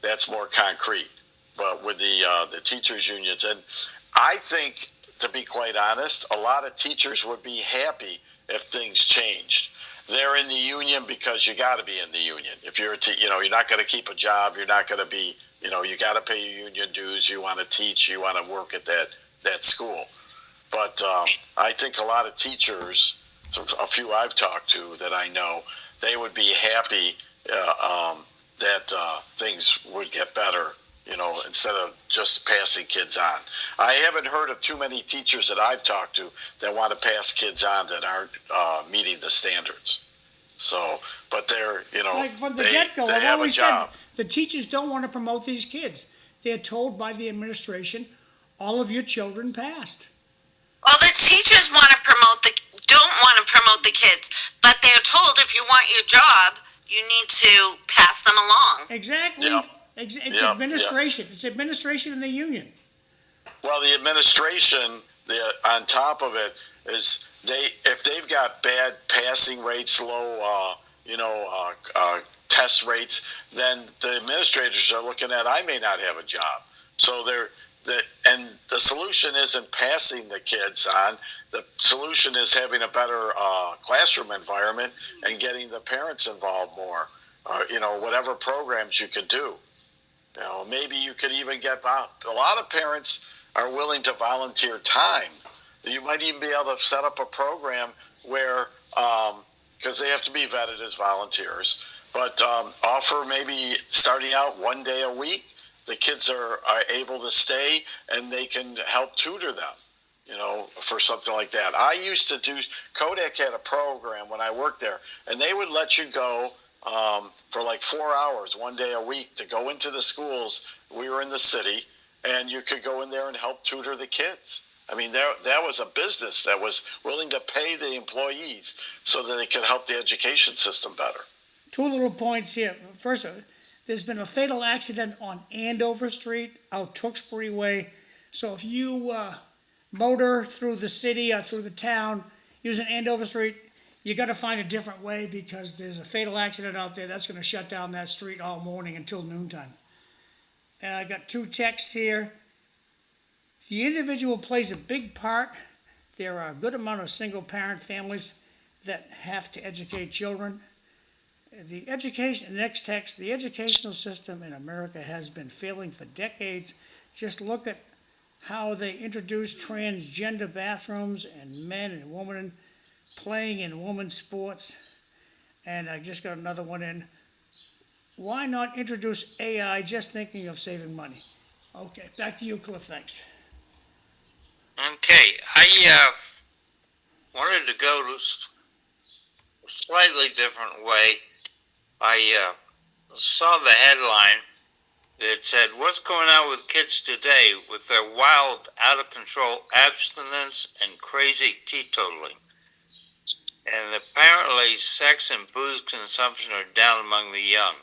that's more concrete. But with the teachers unions, and I think, to be quite honest, a lot of teachers would be happy if things changed. They're in the union because you got to be in the union. If you're you're not going to keep a job, you're not going to be, you got to pay your union dues. You want to teach, you want to work at that school. But I think a lot of teachers, a few I've talked to that I know, they would be happy that things would get better, instead of just passing kids on. I haven't heard of too many teachers that I've talked to that want to pass kids on that aren't meeting the standards. So, but they're, Like from the they get-go, I've have a always said job. the teachers don't want to promote these kids. They're told by the administration, all of your children passed. Well, the teachers don't want to promote the kids, but they're told if you want your job, you need to pass them along. Exactly. Yeah. It's administration. It's administration in the union. Well, the administration, on top of it, is if they've got bad passing rates, low, test rates, then the administrators are looking at, I may not have a job. So and the solution isn't passing the kids on. The solution is having a better classroom environment and getting the parents involved more. Whatever programs you can do. Maybe you could even get a lot of parents are willing to volunteer time. You might even be able to set up a program where, because they have to be vetted as volunteers, but offer maybe starting out one day a week. The kids are able to stay and they can help tutor them, for something like that. I used to Kodak had a program when I worked there, and they would let you go for like 4 hours, one day a week, to go into the schools. We were in the city, and you could go in there and help tutor the kids. I mean, that was a business that was willing to pay the employees so that they could help the education system better. Two little points here. First, there's been a fatal accident on Andover Street, out Tewksbury Way. So if you motor through the city or through the town using Andover Street, you got to find a different way, because there's a fatal accident out there that's going to shut down that street all morning until noontime. I got two texts here. The individual plays a big part. There are a good amount of single-parent families that have to educate children. Next text, the educational system in America has been failing for decades. Just look at how they introduced transgender bathrooms and men and women playing in women's sports. And I just got another one in. Why not introduce AI just thinking of saving money? Okay, back to you, Cliff, thanks. Okay, I wanted to go to a slightly different way. I saw the headline that said, "What's going on with kids today with their wild, out-of-control abstinence and crazy teetotaling?" And apparently sex and booze consumption are down among the young.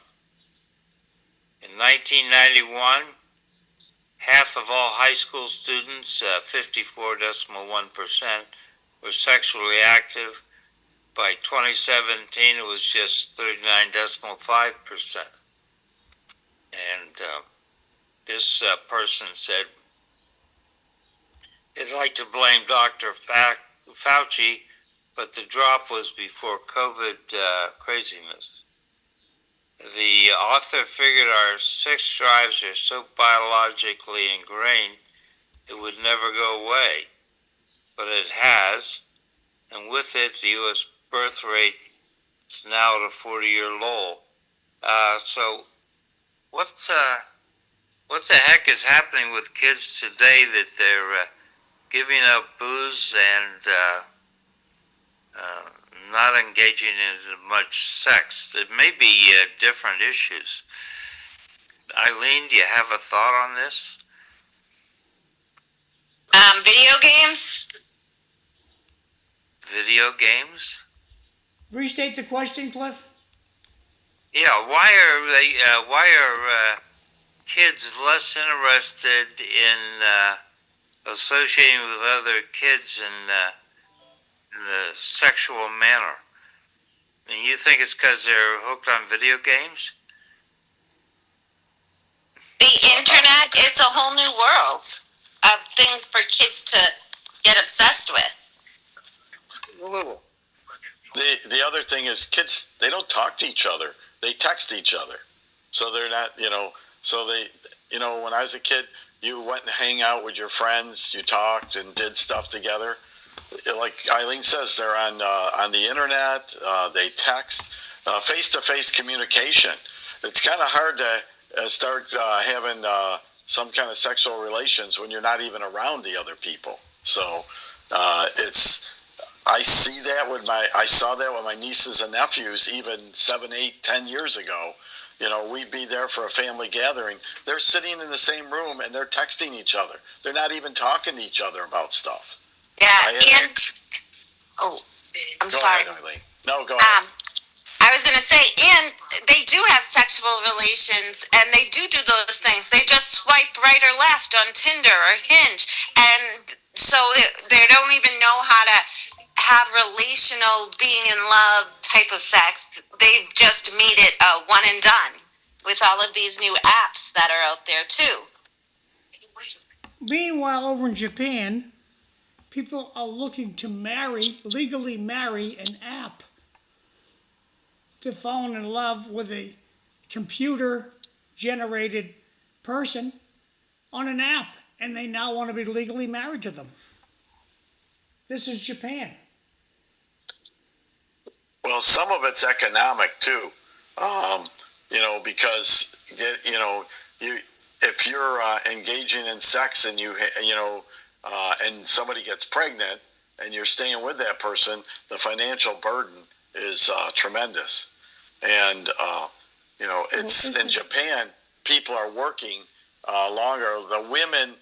In 1991, half of all high school students, 54.1%, were sexually active. By 2017, it was just 39.5%. And this person said, "I'd like to blame Dr. Fauci, but the drop was before COVID craziness." The author figured our sex drives are so biologically ingrained it would never go away, but it has, and with it the U.S. birth rate is now at a 40-year low. So what the heck is happening with kids today that they're giving up booze and not engaging in much sex? It may be different issues. Eileen, do you have a thought on this? Video games? Video games? Restate the question, Cliff. Yeah, why are kids less interested in associating with other kids in a sexual manner? And you think it's because they're hooked on video games? The internet, it's a whole new world of things for kids to get obsessed with. The other thing is kids, they don't talk to each other. They text each other. So they're not, when I was a kid, you went and hang out with your friends, you talked and did stuff together. Like Eileen says, they're on the internet, they text, face-to-face communication. It's kind of hard to start having some kind of sexual relations when you're not even around the other people. So I saw that with my nieces and nephews even 7, 8, 10 years ago. We'd be there for a family gathering. They're sitting in the same room and they're texting each other. They're not even talking to each other about stuff. Yeah, I'm sorry. Go ahead, Eileen. No, go ahead. I was going to say, and they do have sexual relations, and they do those things. They just swipe right or left on Tinder or Hinge, and so they don't even know how to have relational, being in love type of sex. They just made it one and done with all of these new apps that are out there too. Meanwhile, over in Japan, people are looking to legally marry an app. They're falling in love with a computer-generated person on an app, and they now want to be legally married to them. This is Japan. Well, some of it's economic too, because if you're engaging in sex and and somebody gets pregnant and you're staying with that person, the financial burden is tremendous. And it's in Japan, people are working longer. The women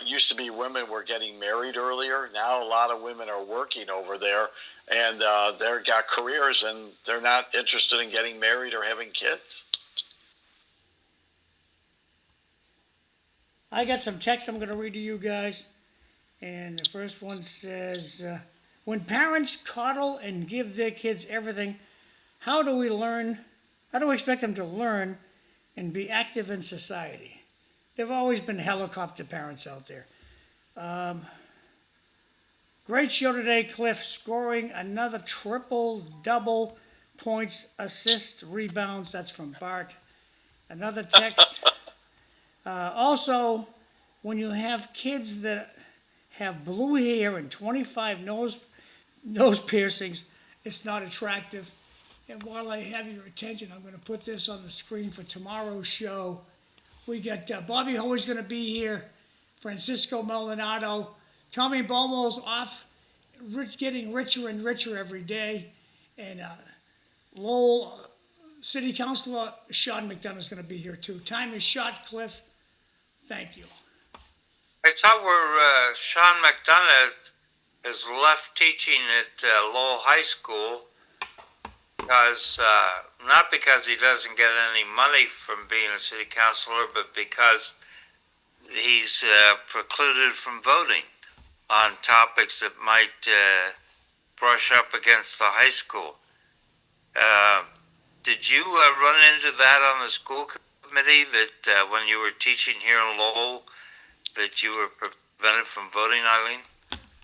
used to be women were getting married earlier. Now a lot of women are working over there, and they've got careers, and they're not interested in getting married or having kids. I got some text I'm going to read to you guys. And the first one says, when parents coddle and give their kids everything, how do we expect them to learn and be active in society? There've always been helicopter parents out there. Great show today, Cliff, scoring another triple-double points, assists, rebounds. That's from Bart. Another text. Also, when you have kids that have blue hair and 25 nose piercings, it's not attractive. And while I have your attention, I'm going to put this on the screen for tomorrow's show. We got Bobby Hoey's going to be here, Francisco Maldonado, Tommy Bomo's off, getting richer and richer every day, and Lowell City Councilor Sean McDonough is going to be here too. Time is shot, Cliff. Thank you. I thought Sean McDonough has left teaching at Lowell High School because, not because he doesn't get any money from being a city councilor, but because he's precluded from voting on topics that might brush up against the high school. Did you run into that on the school committee, that when you were teaching here in Lowell, that you were prevented from voting, Eileen?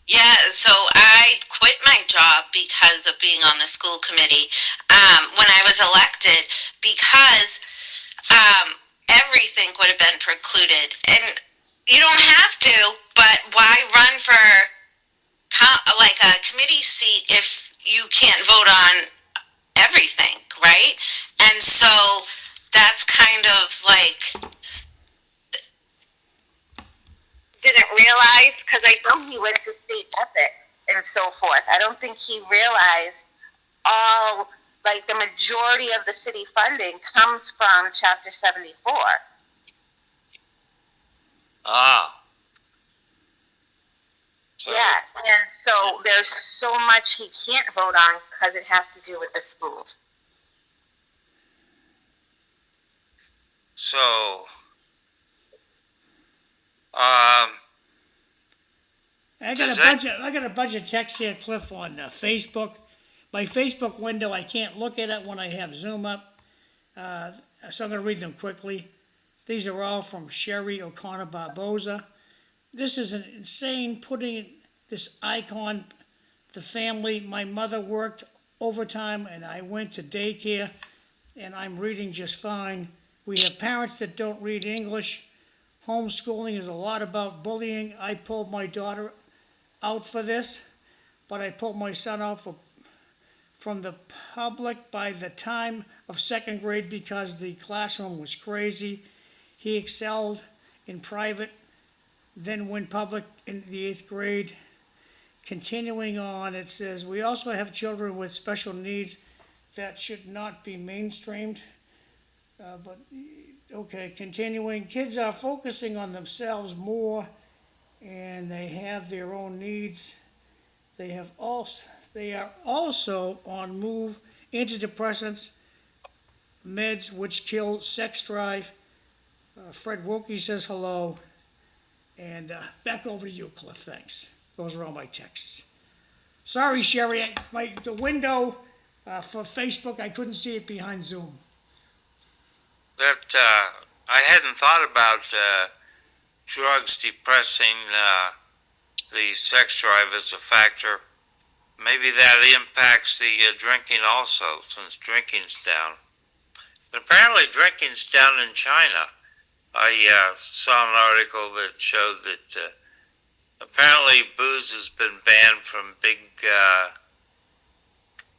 Yeah, so I quit my job because of being on the school committee when I was elected, because everything would have been precluded. And you don't have to, but why run for like a committee seat if you can't vote on everything, right? And so that's kind of like, didn't realize, because I know he went to state ethics and so forth. I don't think he realized all, like the majority of the city funding comes from Chapter 74. Ah. So. Yeah, and so there's so much he can't vote on because it has to do with the schools. So, I got a bunch of texts here, Cliff, on Facebook. My Facebook window, I can't look at it when I have Zoom up, so I'm going to read them quickly. These are all from Sherry O'Connor Barboza. This is an insane, putting this icon, the family. My mother worked overtime and I went to daycare and I'm reading just fine. We have parents that don't read English. Homeschooling is a lot about bullying. I pulled my daughter out for this, but I pulled my son out from the public by the time of second grade because the classroom was crazy. He excelled in private, then went public in the 8th grade. Continuing on, it says, we also have children with special needs that should not be mainstreamed. But, okay, continuing. Kids are focusing on themselves more, and they have their own needs. They are also on move antidepressants, meds which kill sex drive. Fred Wilkie says hello. And back over to you, Cliff. Thanks. Those are all my texts. Sorry, Sherry. The window for Facebook, I couldn't see it behind Zoom. That I hadn't thought about drugs depressing the sex drive as a factor. Maybe that impacts the drinking also, since drinking's down. But apparently drinking's down in China. I saw an article that showed that apparently booze has been banned from big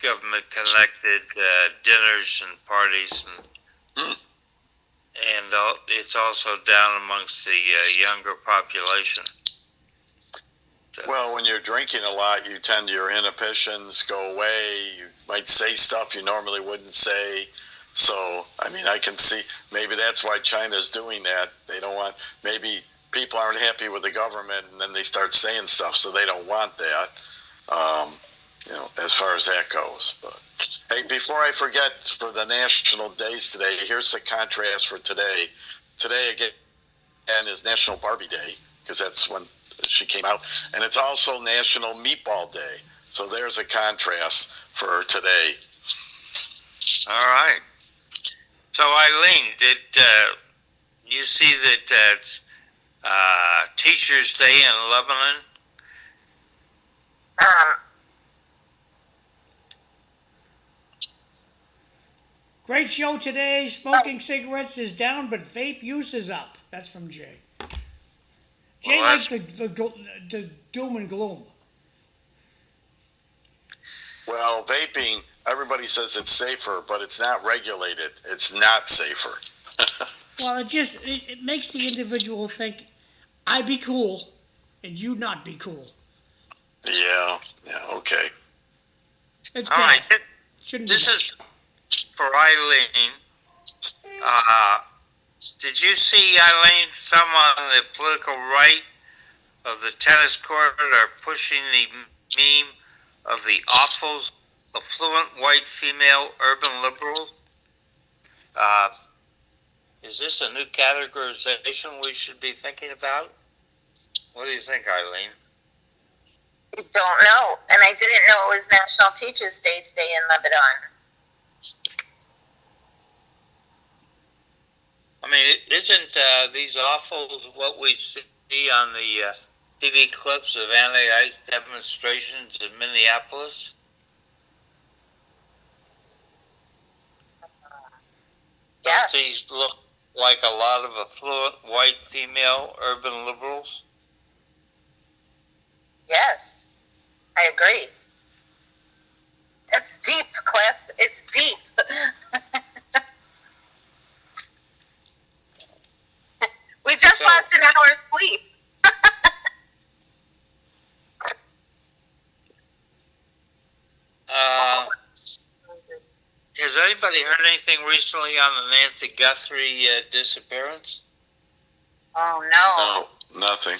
government-connected dinners and parties, and it's also down amongst the younger population. Well, when you're drinking a lot, you tend your inhibitions go away. You might say stuff you normally wouldn't say. So, I mean, I can see maybe that's why China's doing that. They don't want, maybe people aren't happy with the government and then they start saying stuff, so they don't want that, as far as that goes. But hey, before I forget, for the national days today, here's the contrast for today. Today, again, is National Barbie Day, because that's when she came out, and it's also National Meatball Day. So there's a contrast for today. All right. So Eileen, did you see that it's Teachers' Day in Lebanon? Great show today. Smoking cigarettes is down, but vape use is up. That's from Jay. Jay Well, likes the doom and gloom. Well, vaping, everybody says it's safer, but it's not regulated. It's not safer. Well, it makes the individual think, I be cool, and you not be cool. Yeah, okay. It's all bad. right. Shouldn't This be is for Eileen. Did you see, Eileen, some on the political right of the tennis court are pushing the meme of the awful, affluent white female urban liberals? Is this a new categorization we should be thinking about? What do you think, Eileen? I don't know. And I didn't know it was National Teachers Day today in Lebanon. I mean, isn't these awful what we see on the TV clips of anti-ICE demonstrations in Minneapolis? Yes. Don't these look like a lot of affluent white female urban liberals? Yes. I agree. It's deep, Cliff. It's deep. We just lost an hour's sleep. Has anybody heard anything recently on the Nancy Guthrie disappearance? Oh, no. No, nothing.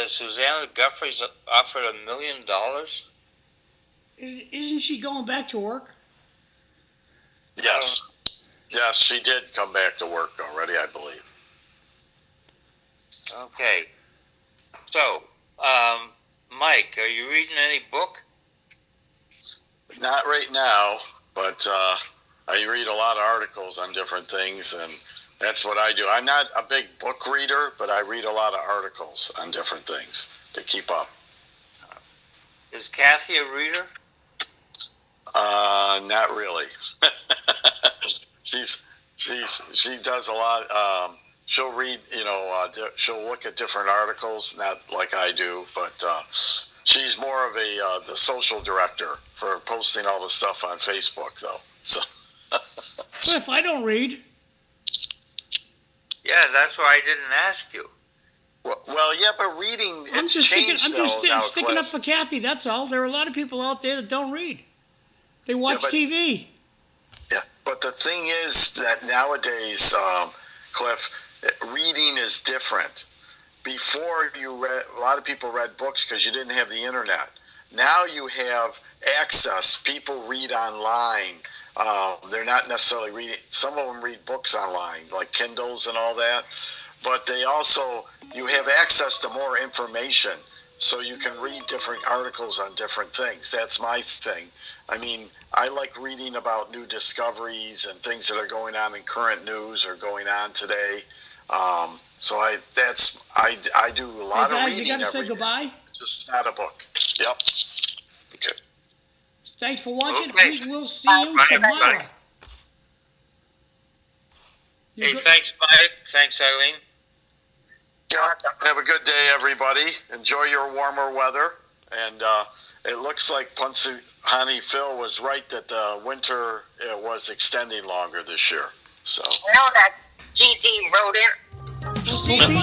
Susanna Guthrie's offered $1 million? Isn't she going back to work? Yes. Yes, she did come back to work already, I believe. Okay. So, Mike, are you reading any book? Not right now, but I read a lot of articles on different things, and that's what I do. I'm not a big book reader, but I read a lot of articles on different things to keep up. Is Kathy a reader? Not really. She does a lot. She'll read, she'll look at different articles, not like I do, but she's more of the social director for posting all the stuff on Facebook, though. So. Cliff, I don't read. Yeah, that's why I didn't ask you. Well, yeah, but reading, I'm it's just changed, sticking Cliff. up for Kathy, that's all. There are a lot of people out there that don't read. They watch TV. Yeah, but the thing is that nowadays, Cliff, reading is different. Before a lot of people read books because you didn't have the internet. Now you have access. People read online. They're not necessarily reading. Some of them read books online, like Kindles and all that. But you have access to more information, so you can read different articles on different things. That's my thing. I mean, I like reading about new discoveries and things that are going on in current news or going on today. So I do a lot of reading. You got to say every goodbye. day. Just not a book. Yep. Okay. Thanks for watching. Okay. We will see you tomorrow. Hey, thanks, Mike. Thanks, Eileen. Yeah. Have a good day, everybody. Enjoy your warmer weather. And it looks like Honey Phil was right that the winter was extending longer this year. So. I know that GG wrote in. We'll see you.